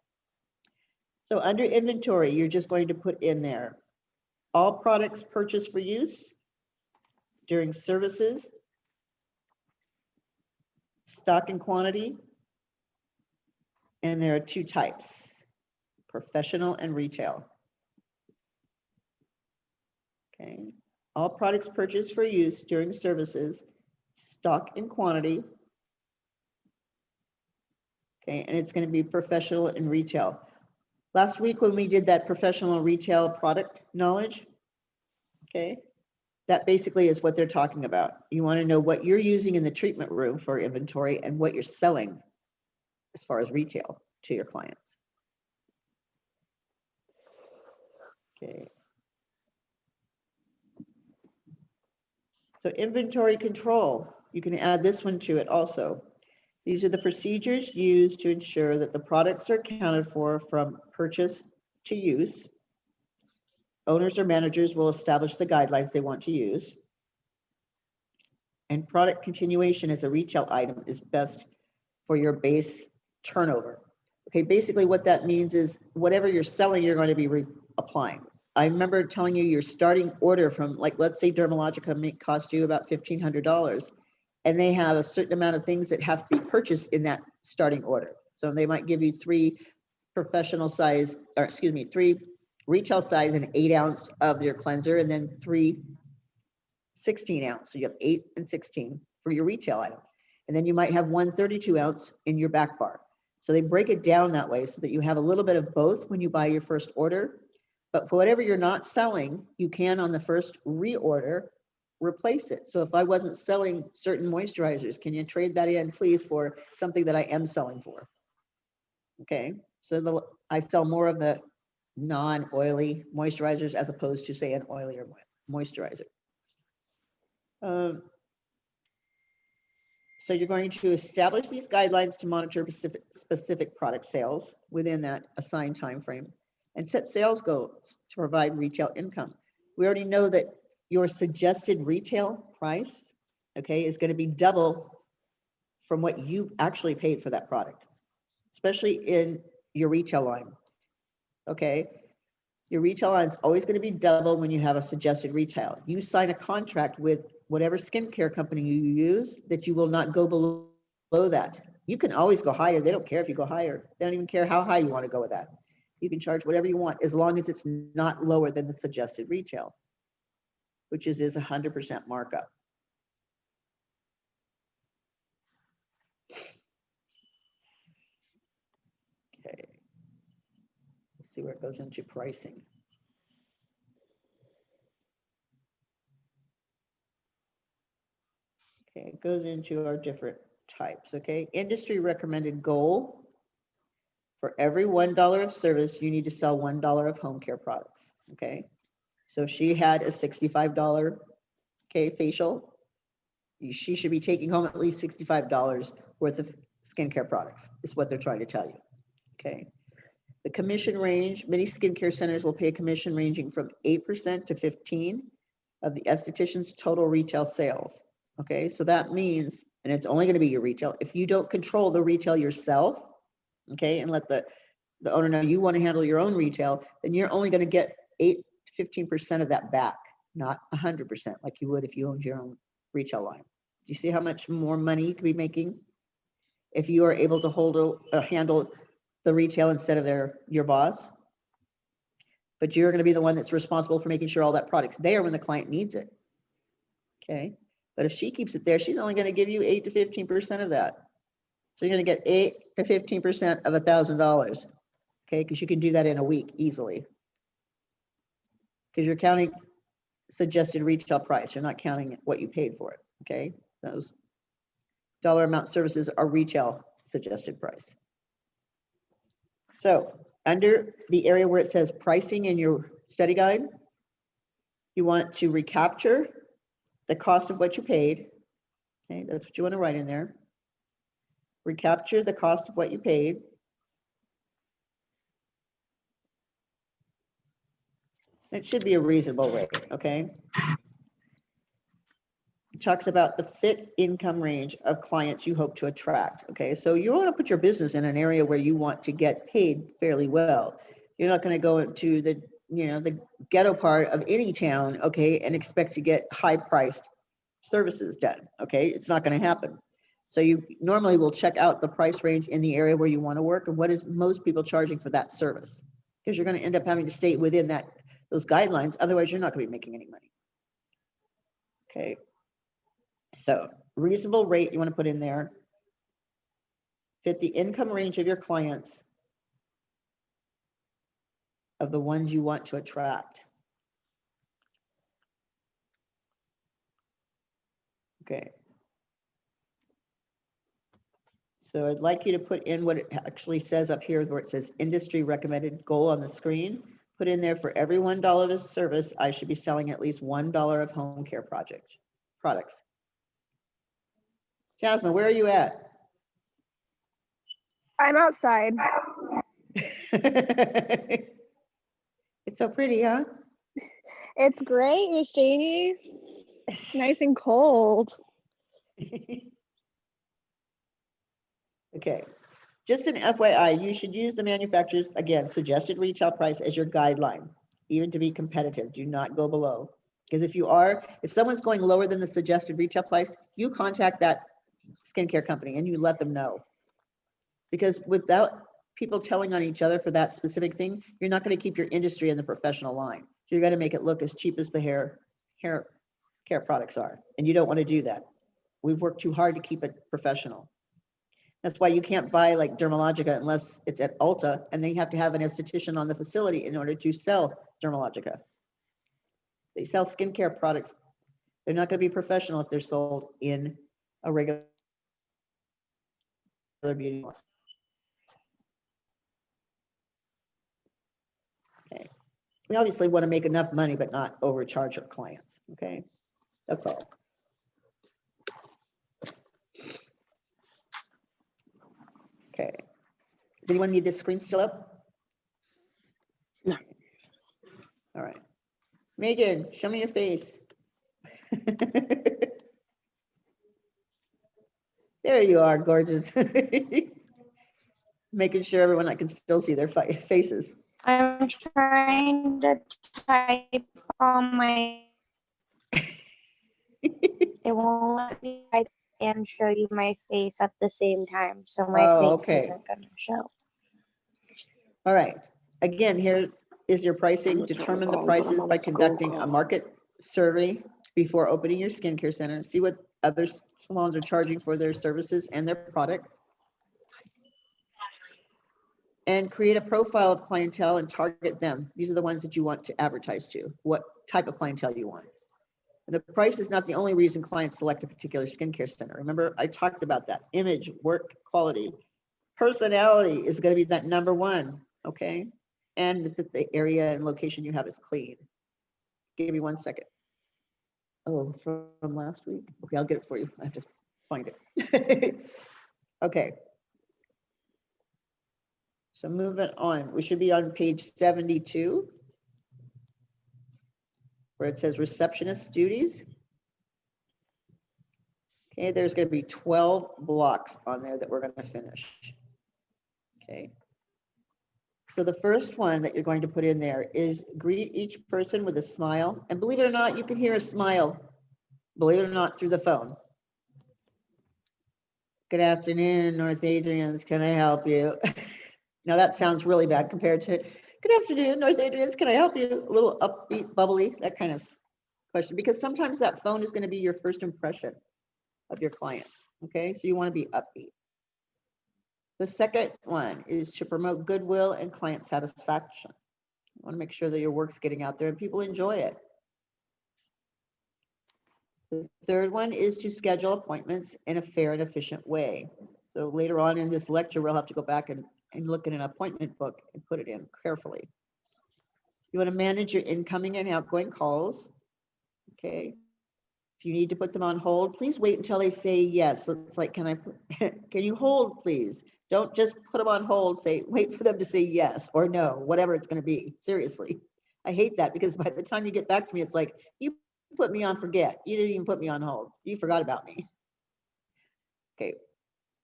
So under inventory, you're just going to put in there all products purchased for use during services, stock and quantity, and there are 2 types, professional and retail. Okay, all products purchased for use during services, stock and quantity. Okay, and it's going to be professional and retail. Last week when we did that professional and retail product knowledge, okay, that basically is what they're talking about. You want to know what you're using in the treatment room for inventory and what you're selling as far as retail to your clients. Okay. So inventory control, you can add this one to it also. These are the procedures used to ensure that the products are accounted for from purchase to use. Owners or managers will establish the guidelines they want to use. And product continuation as a retail item is best for your base turnover. Okay, basically what that means is whatever you're selling, you're going to be applying. I remember telling you your starting order from, like, let's say Dermalogica may cost you about $1,500, and they have a certain amount of things that have to be purchased in that starting order. So they might give you 3 professional size, or excuse me, 3 retail size and 8 ounce of your cleanser, and then 3 16 ounce. So you have 8 and 16 for your retail item. And then you might have 1 32 ounce in your back bar. So they break it down that way so that you have a little bit of both when you buy your first order. But for whatever you're not selling, you can on the first reorder replace it. So if I wasn't selling certain moisturizers, can you trade that in please for something that I am selling for? Okay, so I sell more of the non-oily moisturizers as opposed to, say, an oilier moisturizer. So you're going to establish these guidelines to monitor specific product sales within that assigned time frame and set sales goals to provide retail income. We already know that your suggested retail price, okay, is going to be double from what you actually paid for that product, especially in your retail line. Okay, your retail line is always going to be double when you have a suggested retail. You sign a contract with whatever skincare company you use that you will not go below that. You can always go higher. They don't care if you go higher. They don't even care how high you want to go with that. You can charge whatever you want as long as it's not lower than the suggested retail, which is 100% markup. Okay. Let's see where it goes into pricing. Okay, it goes into our different types, okay? Industry recommended goal. For every $1 of service, you need to sell $1 of home care products, okay? So if she had a $65, okay, facial, she should be taking home at least $65 worth of skincare products, is what they're trying to tell you, okay? The commission range, many skincare centers will pay a commission ranging from 8% to 15% of the esthetician's total retail sales, okay? So that means, and it's only gonna be your retail, if you don't control the retail yourself, okay, and let the owner know you want to handle your own retail, then you're only going to get 8 to 15% of that back, not 100% like you would if you owned your own retail line. Do you see how much more money you could be making if you are able to handle the retail instead of your boss? But you're going to be the one that's responsible for making sure all that product's there when the client needs it. Okay, but if she keeps it there, she's only going to give you 8 to 15% of that. So you're going to get 8 to 15% of $1,000, okay? Because you can do that in a week easily. Because you're counting suggested retail price. You're not counting what you paid for it, okay? Those dollar amount services are retail suggested price. So under the area where it says pricing in your study guide, you want to recapture the cost of what you paid. Okay, that's what you want to write in there. Recapture the cost of what you paid. It should be a reasonable rate, okay? It talks about the fit income range of clients you hope to attract, okay? So you want to put your business in an area where you want to get paid fairly well. You're not going to go into the, the ghetto part of any town, okay, and expect to get high-priced services done, okay? It's not going to happen. So you normally will check out the price range in the area where you want to work and what is most people charging for that service, because you're going to end up having to stay within those guidelines. Otherwise, you're not going to be making any money. Okay. So reasonable rate you want to put in there. Fit the income range of your clients of the ones you want to attract. Okay. So I'd like you to put in what it actually says up here where it says industry recommended goal on the screen. Put in there, for every $1 of service, I should be selling at least $1 of home care products. Jasmine, where are you at? I'm outside. It's so pretty, huh? It's great, Miss Jamie. Nice and cold. Okay. Just an FYI, you should use the manufacturer's, again, suggested retail price as your guideline, even to be competitive. Do not go below. Because if someone's going lower than the suggested retail price, you contact that skincare company and you let them know. Because without people telling on each other for that specific thing, you're not going to keep your industry in the professional line. So you're going to make it look as cheap as the hair care products are. And you don't want to do that. We've worked too hard to keep it professional. That's why you can't buy like Dermalogica unless it's at Ulta, and they have to have an esthetician on the facility in order to sell Dermalogica. They sell skincare products. They're not going to be professional if they're sold in a regular beauty salon. Okay. We obviously want to make enough money, but not overcharge our clients. Okay. That's all. Okay. Does anyone need this screen still up? No. All right. Megan, show me your face. There you are, gorgeous. Making sure everyone I can still see their faces. I'm trying to type on my. It won't let me type and show you my face at the same time, so my face Okay. isn't going to show. All right. Again, here is your pricing. What's wrong Determine with the all prices them on by the scroll conducting a bar? market survey before opening your skincare center. See what other salons are charging for their services and their products. And create a profile of clientele and target them. These are the ones that you want to advertise to, what type of clientele you want. And the price is not the only reason clients select a particular skincare center. Remember, I talked about that. Image, work quality, personality is going to be that number one, okay? And that the area and location you have is clean. Give me 1 second. Oh, from last week? Okay, I'll get it for you. I have to find it. Okay. So moving on, we should be on page 72, where it says receptionist duties. Okay, there's going to be 12 blocks on there that we're going to finish. Okay. So the first one that you're going to put in there is greet each person with a smile. And believe it or not, you can hear a smile, believe it or not, through the phone. Good afternoon, North Adrian's. Can I help you? Now that sounds really bad compared to good afternoon, North Adrian's. Can I help you? A little upbeat, bubbly, that kind of question, because sometimes that phone is going to be your first impression of your clients. Okay, so you want to be upbeat. The second one is to promote goodwill and client satisfaction. You want to make sure that your work's getting out there and people enjoy it. The third one is to schedule appointments in a fair and efficient way. So later on in this lecture, we'll have to go back and and look at an appointment book and put it in carefully. You want to manage your incoming and outgoing calls. Okay. If you need to put them on hold, please wait until they say yes. So it's like, can you hold, please? Don't just put them on hold. Wait for them to say yes or no, whatever it's going to be. Seriously. I hate that because by the time you get back to me, it's like, you put me on forget. You didn't even put me on hold. You forgot about me. Okay.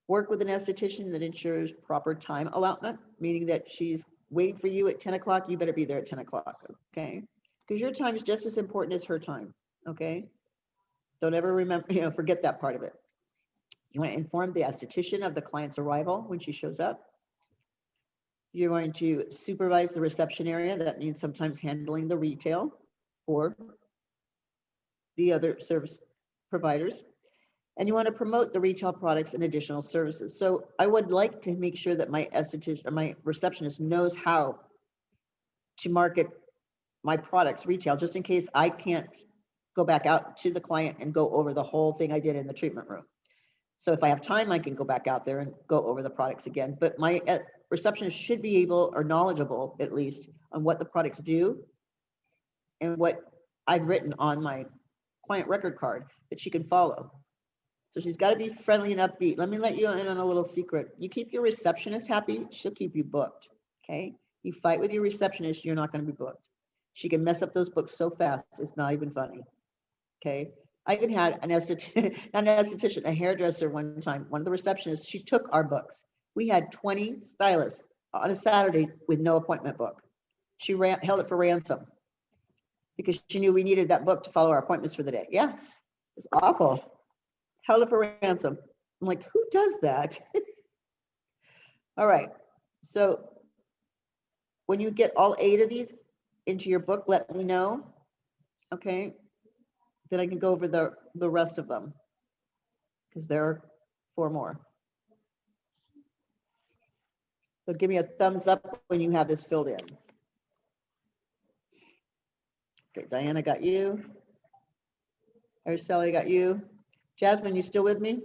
Work with an esthetician that ensures proper time allotment, meaning that she's waiting for you at 10 o'clock. You better be there at 10 o'clock. Okay. Because your time is just as important as her time. Okay. Don't ever forget that part of it. You want to inform the esthetician of the client's arrival when she shows up. You're going to supervise the reception area. That means sometimes handling the retail or the other service providers. And you want to promote the retail products and additional services. So I would like to make sure that my esthetician or my receptionist knows how to market my products retail, just in case I can't go back out to the client and go over the whole thing I did in the treatment room. So if I have time, I can go back out there and go over the products again. But my receptionist should be able or knowledgeable, at least, on what the products do and what I've written on my client record card that she can follow. So she's got to be friendly and upbeat. Let me let you in on a little secret. You keep your receptionist happy, she'll keep you booked. Okay. You fight with your receptionist, you're not going to be booked. She can mess up those books so fast, it's not even funny. Okay. I even had an esthetician, not an esthetician, a hairdresser one time, one of the receptionists, she took our books. We had 20 stylists on a Saturday with no appointment book. She held it for ransom because she knew we needed that book to follow our appointments for the day. Yeah, it's awful. Held it for ransom. I'm like, who does that? All right. So when you get all 8 of these into your book, let me know. Okay. Then I can go over the rest of them because there are 4 more. So give me a thumbs up when you have this filled in. Okay, Diana got you. Araceli got you. Jasmine, you still with me?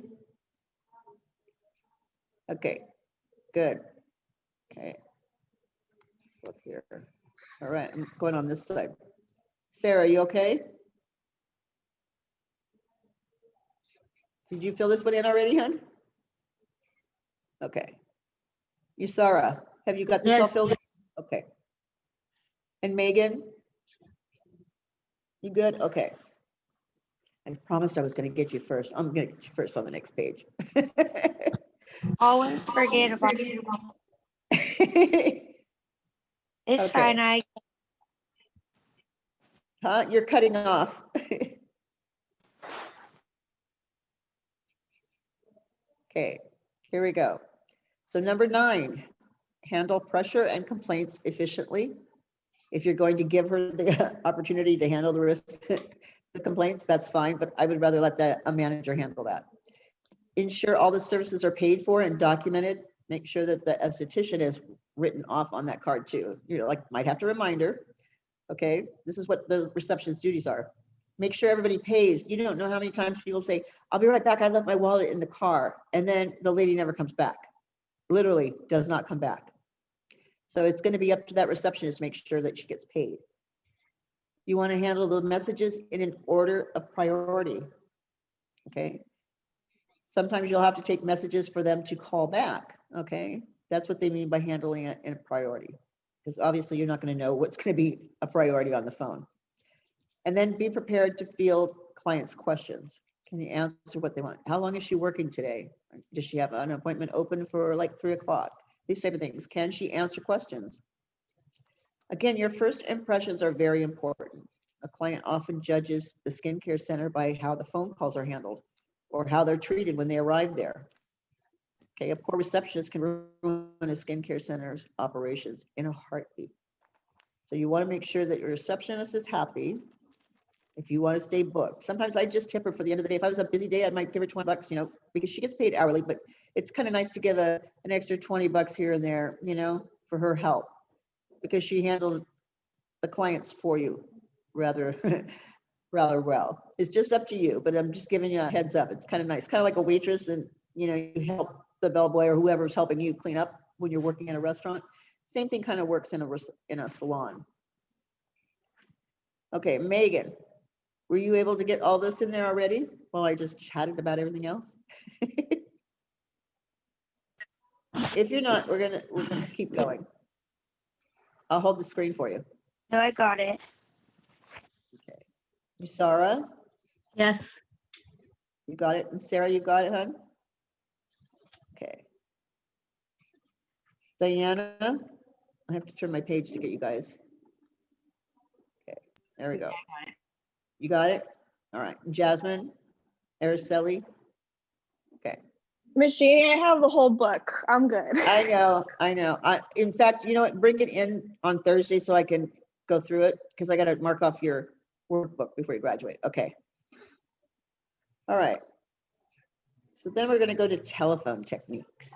Okay, good. Okay. Look here. All right, I'm going on this side. Sarah, you okay? Did you fill this one in already, hon? Okay. You, Sarah, have you got this all Yes. filled in? Okay. And Megan? You good? Okay. I promised I was going to get you first. I'm going to get you first on the next page. Always forget about it. It's Okay. fine. Huh? You're cutting off. Okay, here we go. So number 9, handle pressure and complaints efficiently. If you're going to give her the opportunity to handle the risk, the complaints, that's fine, but I would rather let a manager handle that. Ensure all the services are paid for and documented. Make sure that the esthetician is written off on that card too. You know, like might have to remind her. Okay, this is what the receptionist's duties are. Make sure everybody pays. You don't know how many times people say, I'll be right back. I left my wallet in the car. And then the lady never comes back. Literally does not come back. So it's going to be up to that receptionist to make sure that she gets paid. You want to handle the messages in an order of priority. Okay. Sometimes you'll have to take messages for them to call back. Okay. That's what they mean by handling it in a priority. Because obviously you're not going to know what's going to be a priority on the phone. And then be prepared to field clients' questions. Can you answer what they want? How long is she working today? Does she have an appointment open for like 3 o'clock? These type of things. Can she answer questions? Again, your first impressions are very important. A client often judges the skincare center by how the phone calls are handled or how they're treated when they arrive there. Okay, a poor receptionist can ruin a skincare center's operations in a heartbeat. So you want to make sure that your receptionist is happy. If you want to stay booked, sometimes I just tip her for the end of the day. If I was a busy day, I might give her $20, you know, because she gets paid hourly, but it's kind of nice to give an extra $20 here and there, you know, for her help because she handled the clients for you rather well. It's just up to you, but I'm just giving you a heads up. It's kind of nice, kind of like a waitress and, you know, you help the bellboy or whoever's helping you clean up. when you're working in a restaurant. Same thing kind of works in a salon. Okay, Megan, were you able to get all this in there already while I just chatted about everything else? If you're not, we're gonna keep going. I'll hold the screen for you. No, I got it. Okay. Sarah, Yes. you got it, and Sarah, you got it, hon? Okay. Diana, I have to turn my page to get you guys. Okay, there we go. You got it? All right. Jasmine, Araceli. Okay. Machine, I have the whole book. I'm good. I know. In fact, you know what? Bring it in on Thursday so I can go through it because I got to mark off your workbook before you graduate. Okay. All right. So then we're going to go to telephone techniques.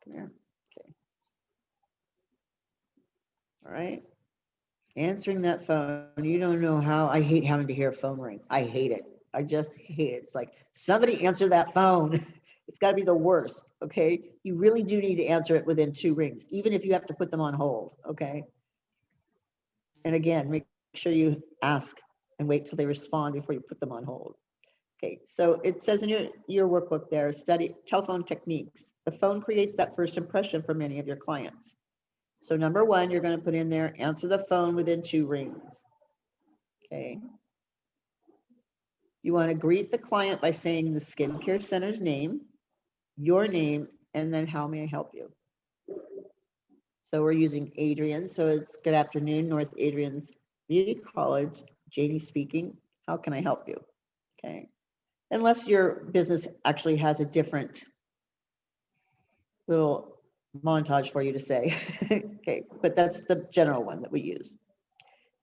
Come here. Okay. All right. Answering that phone. You don't know how I hate having to hear a phone ring. I hate it. I just hate it. It's like, somebody answer that phone. It's got to be the worst. Okay. You really do need to answer it within 2 rings, even if you have to put them on hold. Okay. And again, make sure you ask and wait till they respond before you put them on hold. Okay, so it says in your workbook there, study telephone techniques. The phone creates that first impression for many of your clients. So number 1, you're going to put in there, answer the phone within 2 rings. Okay. You want to greet the client by saying the skincare center's name, your name, and then how may I help you? So we're using Adrian. So it's good afternoon, North Adrian's Beauty College. Janie speaking. How can I help you? Okay. Unless your business actually has a different little montage for you to say. Okay, but that's the general one that we use.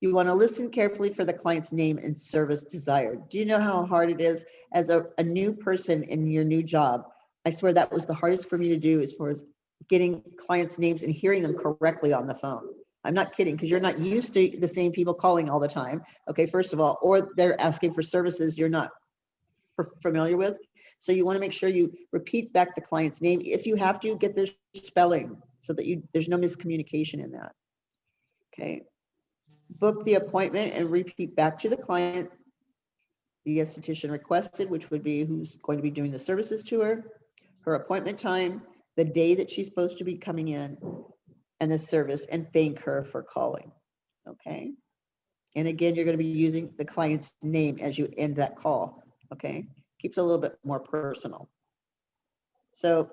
You want to listen carefully for the client's name and service desired. Do you know how hard it is as a new person in your new job? I swear that was the hardest for me to do as far as getting clients' names and hearing them correctly on the phone. I'm not kidding, because you're not used to the same people calling all the time. Okay, first of all, or they're asking for services you're not familiar with. So you want to make sure you repeat back the client's name. If you have to, get their spelling so that there's no miscommunication in that. Okay. Book the appointment and repeat back to the client the esthetician requested, which would be who's going to be doing the services to her appointment time, the day that she's supposed to be coming in, and the service, and thank her for calling. Okay. And again, you're going to be using the client's name as you end that call. Okay. Keeps it a little bit more personal. So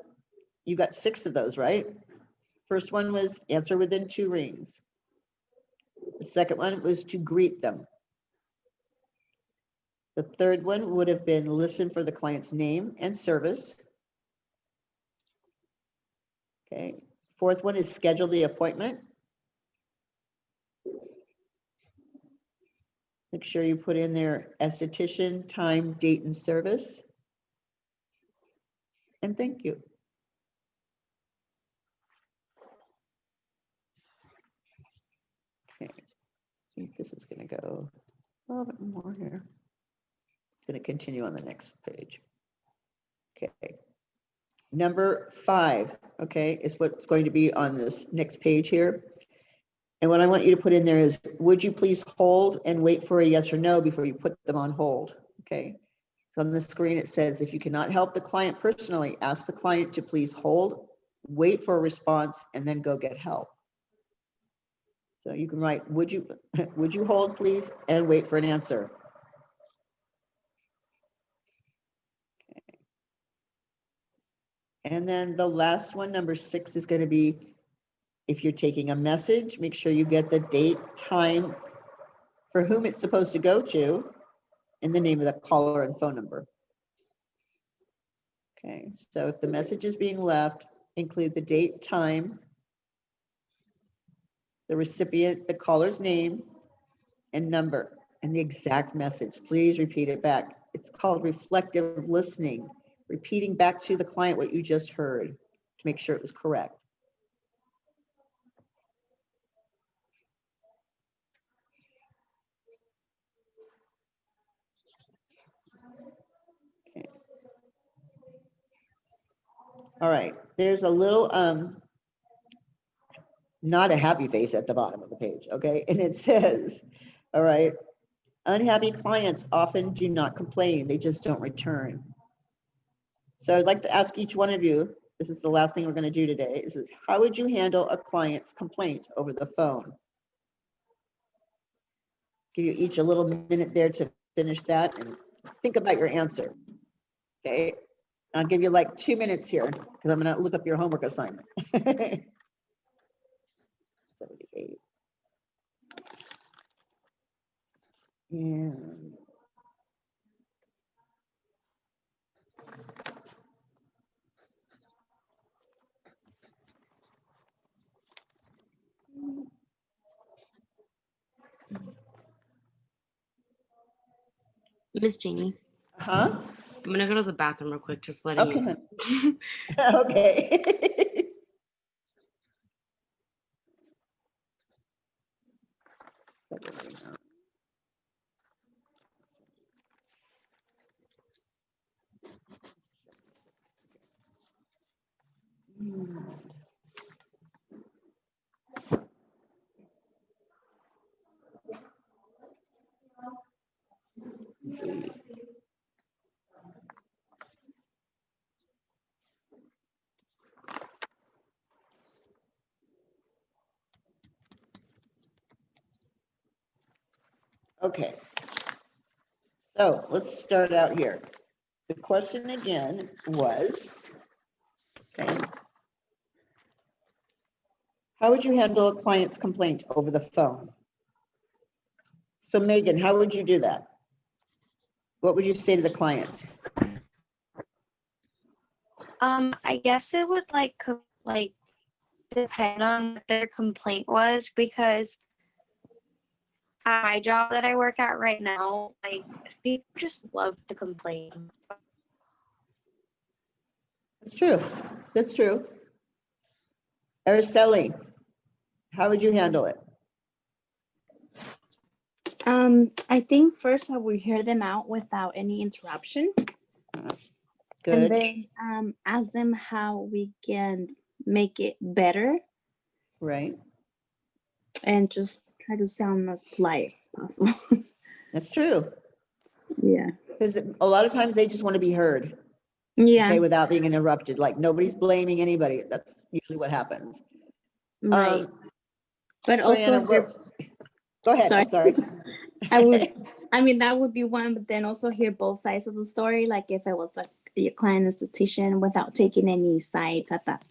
you got 6 of those, right? First one was answer within 2 rings. The second one was to greet them. The third one would have been listen for the client's name and service. Okay. Fourth one is schedule the appointment. Make sure you put in there esthetician, time, date, and service. And thank you. Okay. I think this is going to go a little bit more here. It's going to continue on the next page. Okay. Number 5, okay, is what's going to be on this next page here. And what I want you to put in there is, would you please hold and wait for a yes or no before you put them on hold? Okay. So on the screen, it says, if you cannot help the client personally, ask the client to please hold, wait for a response, and then go get help. So you can write, would you hold please, and wait for an answer. Okay. And then the last one, number 6, is going to be, if you're taking a message, make sure you get the date, time, for whom it's supposed to go to, and the name of the caller and phone number. Okay, so if the message is being left, include the date, time, the recipient, the caller's name and number, and the exact message. Please repeat it back. It's called reflective listening, repeating back to the client what you just heard to make sure it was correct. All right, there's a little, not a happy face at the bottom of the page, okay? And it says, all right, unhappy clients often do not complain, they just don't return. So I'd like to ask each one of you, this is the last thing we're gonna do today, is how would you handle a client's complaint over the phone? Give you each a little minute there to finish that and think about your answer, okay? I'll give you like 2 minutes here because I'm gonna look up your homework assignment. 78. And Miss Jeannie, huh? I'm gonna go to the bathroom real quick, just letting you Okay. know. Okay. Okay. So let's start out here. The question again was, okay, how would you handle a client's complaint over the phone? So Megan, how would you do that? What would you say to the client? I guess it would like depend on what their complaint was, because at my job that I work at right now, like people just love to complain. That's true. That's true. Araceli, how would you handle it? I think first I will hear them out without any interruption. Good. And then ask them how we can make it better Right. and just try to sound as polite as possible. That's true. Yeah. Because a lot of times they just want to be heard, Yeah. okay, without being interrupted. Like nobody's blaming anybody. That's usually what happens. Right. But also, Toriana, go ahead. Sorry. I'm sorry. That would be one, but then also hear both sides of the story. Like if it was your client institution without taking any sides at that,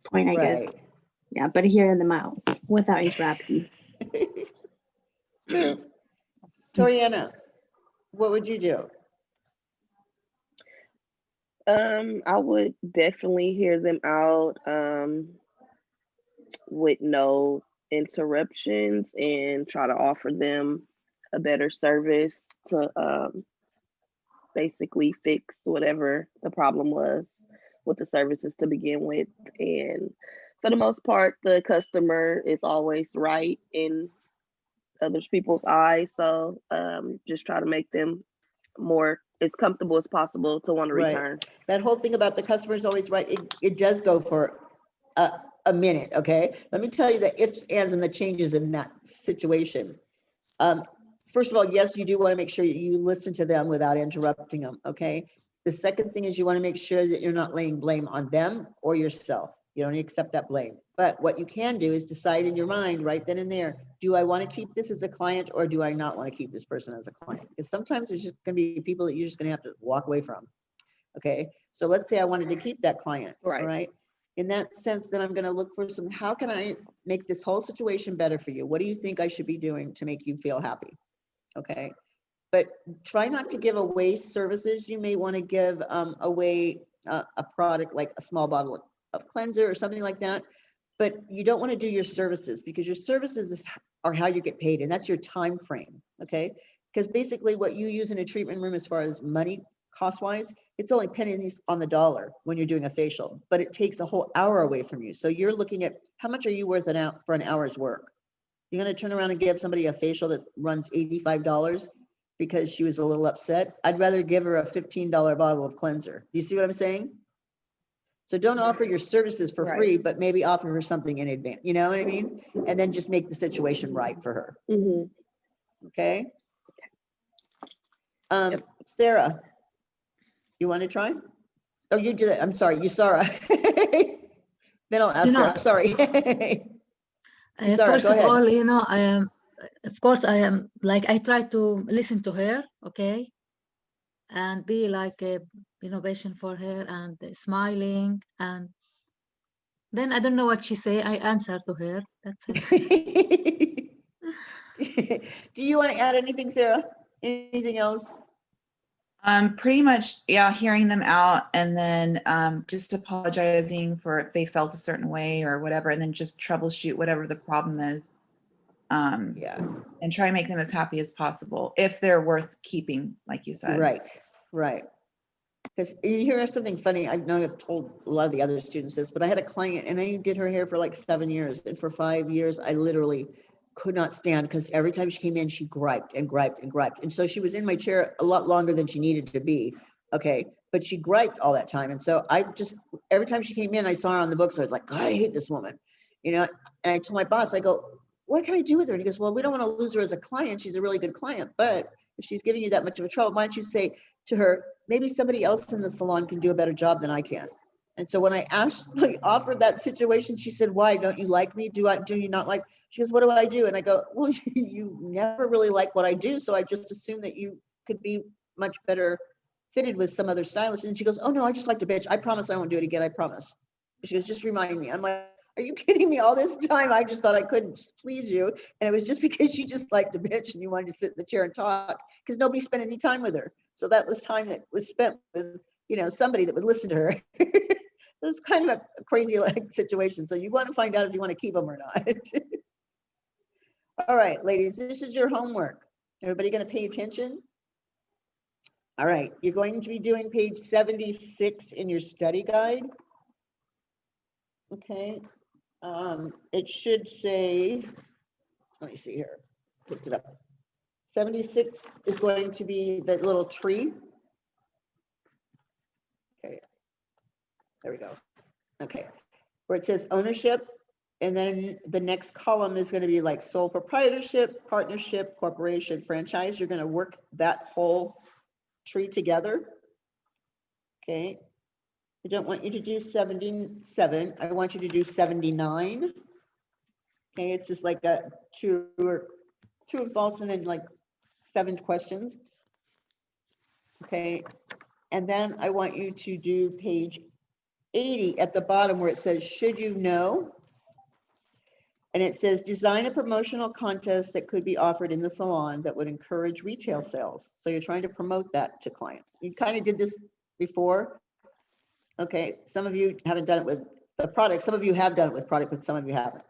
point, I guess. Right. Yeah, but hearing them out without interruptions. True. Toriana, what would you do? I would definitely hear them out with no interruptions and try to offer them a better service to basically fix whatever the problem was with the services to begin with. And for the most part, the customer is always right in other people's eyes. So just try to make them more as comfortable as possible to want to Right. return. That whole thing about the customer is always right. It does go for a minute, okay? Let me tell you the ifs, ands, and the changes in that situation. First of all, yes, you do want to make sure you listen to them without interrupting them, okay? The second thing is you want to make sure that you're not laying blame on them or yourself. You don't accept that blame. But what you can do is decide in your mind right then and there, do I want to keep this as a client or do I not want to keep this person as a client? Because sometimes there's just going to be people that you're just going to have to walk away from. Okay, so let's say I wanted to keep that client, Right. all right? In that sense, then I'm going to look for how can I make this whole situation better for you? What do you think I should be doing to make you feel happy? Okay, but try not to give away services. You may want to give away a product like a small bottle of cleanser or something like that, but you don't want to do your services because your services are how you get paid, and that's your time frame, okay? Because basically what you use in a treatment room as far as money cost-wise, it's only pennies on the dollar when you're doing a facial, but it takes a whole hour away from you. So you're looking at how much are you worth for an hour's work? You're going to turn around and give somebody a facial that runs $85 because she was a little upset. I'd rather give her a $15 bottle of cleanser. You see what I'm saying? So don't offer your services for Right. free, but maybe offer her something in advance, you know what I mean? And then just make the situation right for her, Mhm. okay? Yep. Sarah, you want to try? Oh, you did it. I'm sorry, you Sarah. Then I'll ask You know, Sarah, sorry. Sarah, first go of ahead. all, I am, of course, I am like, I try to listen to her, okay, and be like a patient for her and smiling, and then I don't know what she say. I answer to her. That's it. Do you want to add anything, Sarah? Anything else? Pretty much, yeah, hearing them out and then just apologizing for if they felt a certain way or whatever, and then just troubleshoot whatever the problem is. Yeah, And try to make them as happy as possible if they're worth keeping, like you said. right, right. Because you hear something funny, I know I've told a lot of the other students this, but I had a client and I did her hair for like 7 years. And for 5 years, I literally could not stand because every time she came in, she griped and griped and griped. And so she was in my chair a lot longer than she needed to be. Okay. But she griped all that time. And so I just, every time she came in, I saw her on the books. I was like, God, I hate this woman. And I told my boss, I go, what can I do with her? And he goes, well, we don't want to lose her as a client. She's a really good client. But if she's giving you that much of a trouble, why don't you say to her, maybe somebody else in the salon can do a better job than I can. And so when I actually offered that situation, she said, why, don't you like me? Do you not like? She goes, what do I do? And I go, well, you never really like what I do. So I just assumed that you could be much better fitted with some other stylist. And she goes, oh no, I just like to bitch. I promise I won't do it again. I promise. She goes, just remind me. I'm like, are you kidding me? All this time, I just thought I couldn't please you. And it was just because you just liked to bitch and you wanted to sit in the chair and talk because nobody spent any time with her. So that was time that was spent with, somebody that would listen to her. It was kind of a crazy situation. So you want to find out if you want to keep them or not. All right, ladies, this is your homework. Everybody going to pay attention? All right, you're going to be doing page 76 in your study guide. Okay, it should say, let me see here, picked it up. 76 is going to be the little tree. Okay, there we go. Okay, where it says ownership, and then the next column is going to be like sole proprietorship, partnership, corporation, franchise. You're going to work that whole tree together. Okay, I don't want you to do 77. I want you to do 79. Okay, it's just like a true and false, and then like 7 questions. Okay, and then I want you to do page 80 at the bottom where it says, should you know? And it says, design a promotional contest that could be offered in the salon that would encourage retail sales. So you're trying to promote that to clients. You kind of did this before. Okay, some of you haven't done it with the product. Some of you have done it with product, but some of you haven't.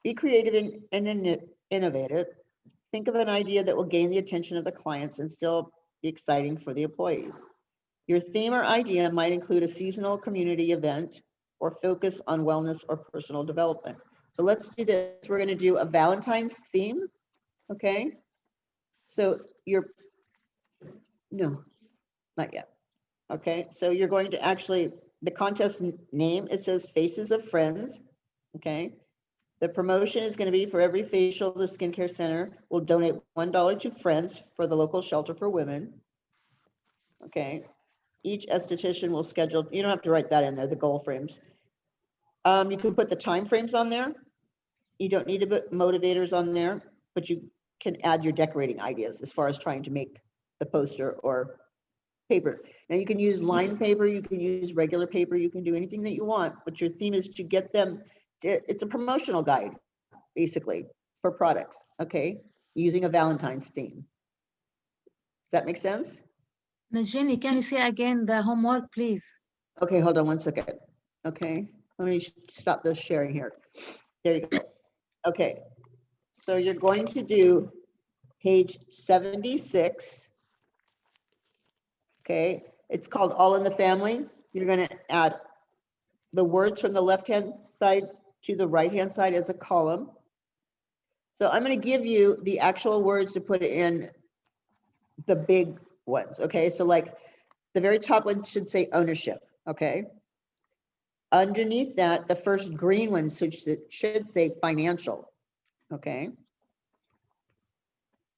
Be creative and innovative. Think of an idea that will gain the attention of the clients and still be exciting for the employees. Your theme or idea might include a seasonal community event or focus on wellness or personal development. So let's do this. We're going to do a Valentine's theme. Okay. So no, not yet. Okay. So you're going to actually, the contest name, it says Faces of Friends. Okay. The promotion is going to be for every facial the skincare center will donate $1 to Friends for the local shelter for women. Okay. Each esthetician will schedule, you don't have to write that in there, the goal frames. You can put the time frames on there. You don't need to put motivators on there, but you can add your decorating ideas as far as trying to make the poster or paper. Now you can use line paper, you can use regular paper, you can do anything that you want, but your theme is to get them to, it's a promotional guide, basically, for products, okay? Using a Valentine's theme. Does that make sense? Miss Jenny, can you say again the homework, please? Okay, hold on one second. Okay, let me stop this sharing here. There you go. Okay, so you're going to do page 76. Okay, it's called All in the Family. You're going to add the words from the left-hand side to the right-hand side as a column. So I'm going to give you the actual words to put in the big ones. Okay, so like the very top one should say ownership. Okay, Underneath that, the first green one should say financial, okay?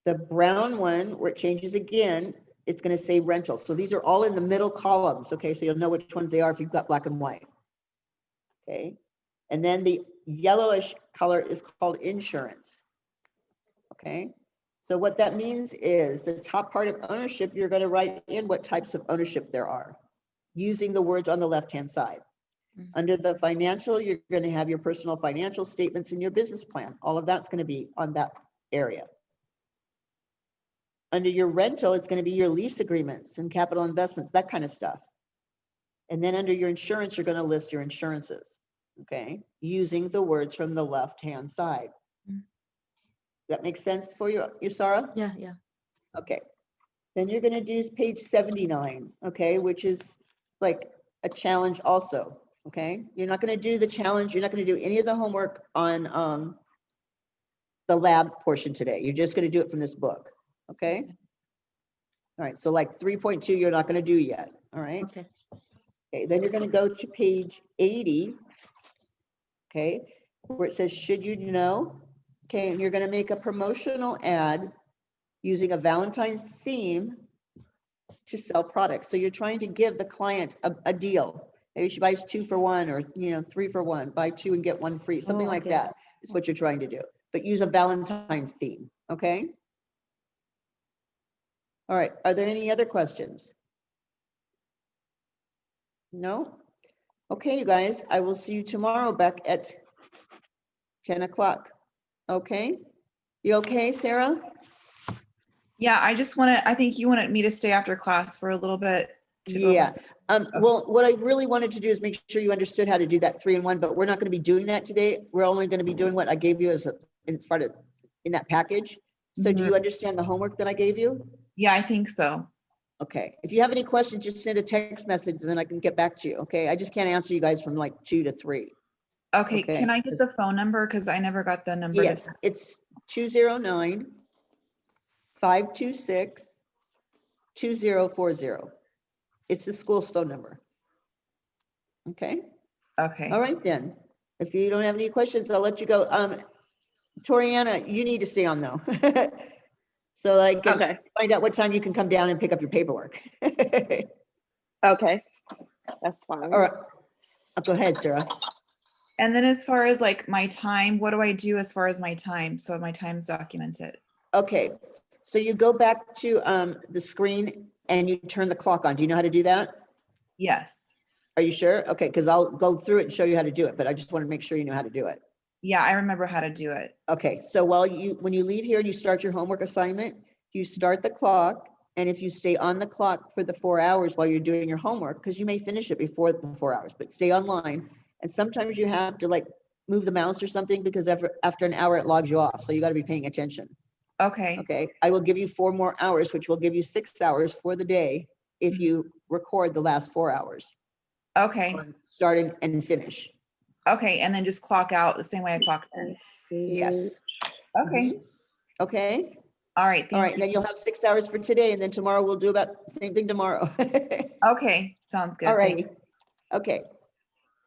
The brown one, where it changes again, it's gonna say rental. So these are all in the middle columns, okay? So you'll know which ones they are if you've got black and white, okay? And then the yellowish color is called insurance, okay? So what that means is the top part of ownership, you're gonna write in what types of ownership there are, using the words on the left-hand side. Under the financial, you're going to have your personal financial statements and your business plan. All of that's going to be on that area. Under your rental, it's going to be your lease agreements and capital investments, that kind of stuff. And then under your insurance, you're going to list your insurances, okay? Using the words from the left-hand side. That makes sense for you, Sarah? Yeah. Okay. Then you're going to do page 79, okay, which is like a challenge also. Okay, you're not going to do the challenge. You're not going to do any of the homework on the lab portion today. You're just going to do it from this book. Okay. All right. So like 3.2, you're not going to do yet. All right. Okay. Okay. Then you're going to go to page 80. Okay. Where it says, should you know? Okay. And you're going to make a promotional ad using a Valentine's theme to sell products. So you're trying to give the client a deal. Maybe she buys 2 for 1 or 3 for 1, buy 2 and get 1 free, something like okay. that is what you're trying to do, but use a Valentine's theme, okay? All right, are there any other questions? No? Okay, you guys, I will see you tomorrow back at 10 o'clock, okay? You okay, Sarah? Yeah, I think you wanted me to stay after class for a little bit. To go over Yeah. some- Well, what I really wanted to do is make sure you understood how to do that 3-in-1, but we're not going to be doing that today. We're only going to be doing what I gave you in that package. So do you understand the homework that I gave you? Yeah, I think so. Okay. If you have any questions, just send a text message and then I can get back to you. Okay. I just can't answer you guys from like 2 to 3. Okay, Okay. can I get the phone number? Because I never got the number. Yes, it's 209-526-2040. It's the school's phone number. Okay. Okay. All right then. If you don't have any questions, I'll let you go. Toriana, you need to stay on though. So that I can find out what time you can come down and pick up your paperwork. Okay, that's fine. All right. Go ahead, Sarah. And then as far as like my time, what do I do as far as my time? So my time's documented. Okay. So you go back to the screen and you turn the clock on. Do you know how to do that? Yes. Are you sure? Okay, because I'll go through it and show you how to do it, but I just want to make sure you know how to do it. Yeah, I remember how to do it. Okay, so when you leave here and you start your homework assignment, you start the clock, and if you stay on the clock for the 4 hours while you're doing your homework, because you may finish it before the 4 hours, but stay online. And sometimes you have to like move the mouse or something because after an hour it logs you off. So you got to be paying attention. Okay. Okay, I will give you 4 more hours, which will give you 6 hours for the day if you record the last 4 hours. Okay. Start and finish. Okay, and then just clock out the same way I clocked in. Yes. Okay. Okay. All right. All right. And then you'll have 6 hours for today, and then tomorrow we'll do about the same thing tomorrow. Okay. Sounds good. All righty. Okay.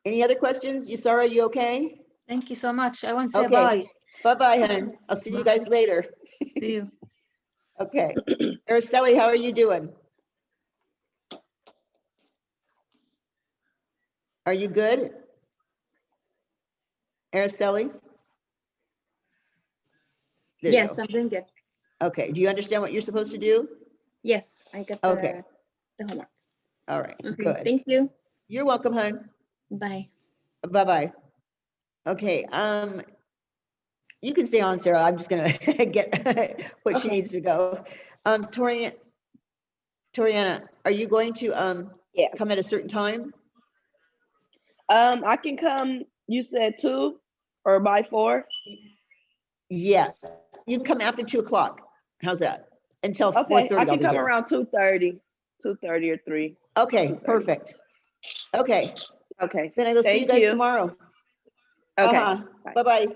Any other questions? Sarah, you okay? Thank you so much. I want to say Okay. bye. Bye-bye, hon. I'll see you guys later. See you. Okay. Araceli, how are you doing? Are you good? Araceli? There you Yes, go. I'm doing good. Okay. Do you understand what you're supposed to do? Yes, I got Okay. the homework. All right. Okay, Good. thank you. You're welcome, hon. Bye. Bye-bye. Okay. You can stay on, Sarah. I'm just gonna get what she Okay. needs to go. Toriana, are you going to come at a certain time? I can come, you said 2 or by 4? Yes. You can come after 2 o'clock. How's that? Until Okay, 4:30. I I'll can be come here. around 2:30 or 3. Okay, 2:30. perfect. Okay. Okay. Then I will see you Thank guys you. tomorrow. Okay. Bye-bye.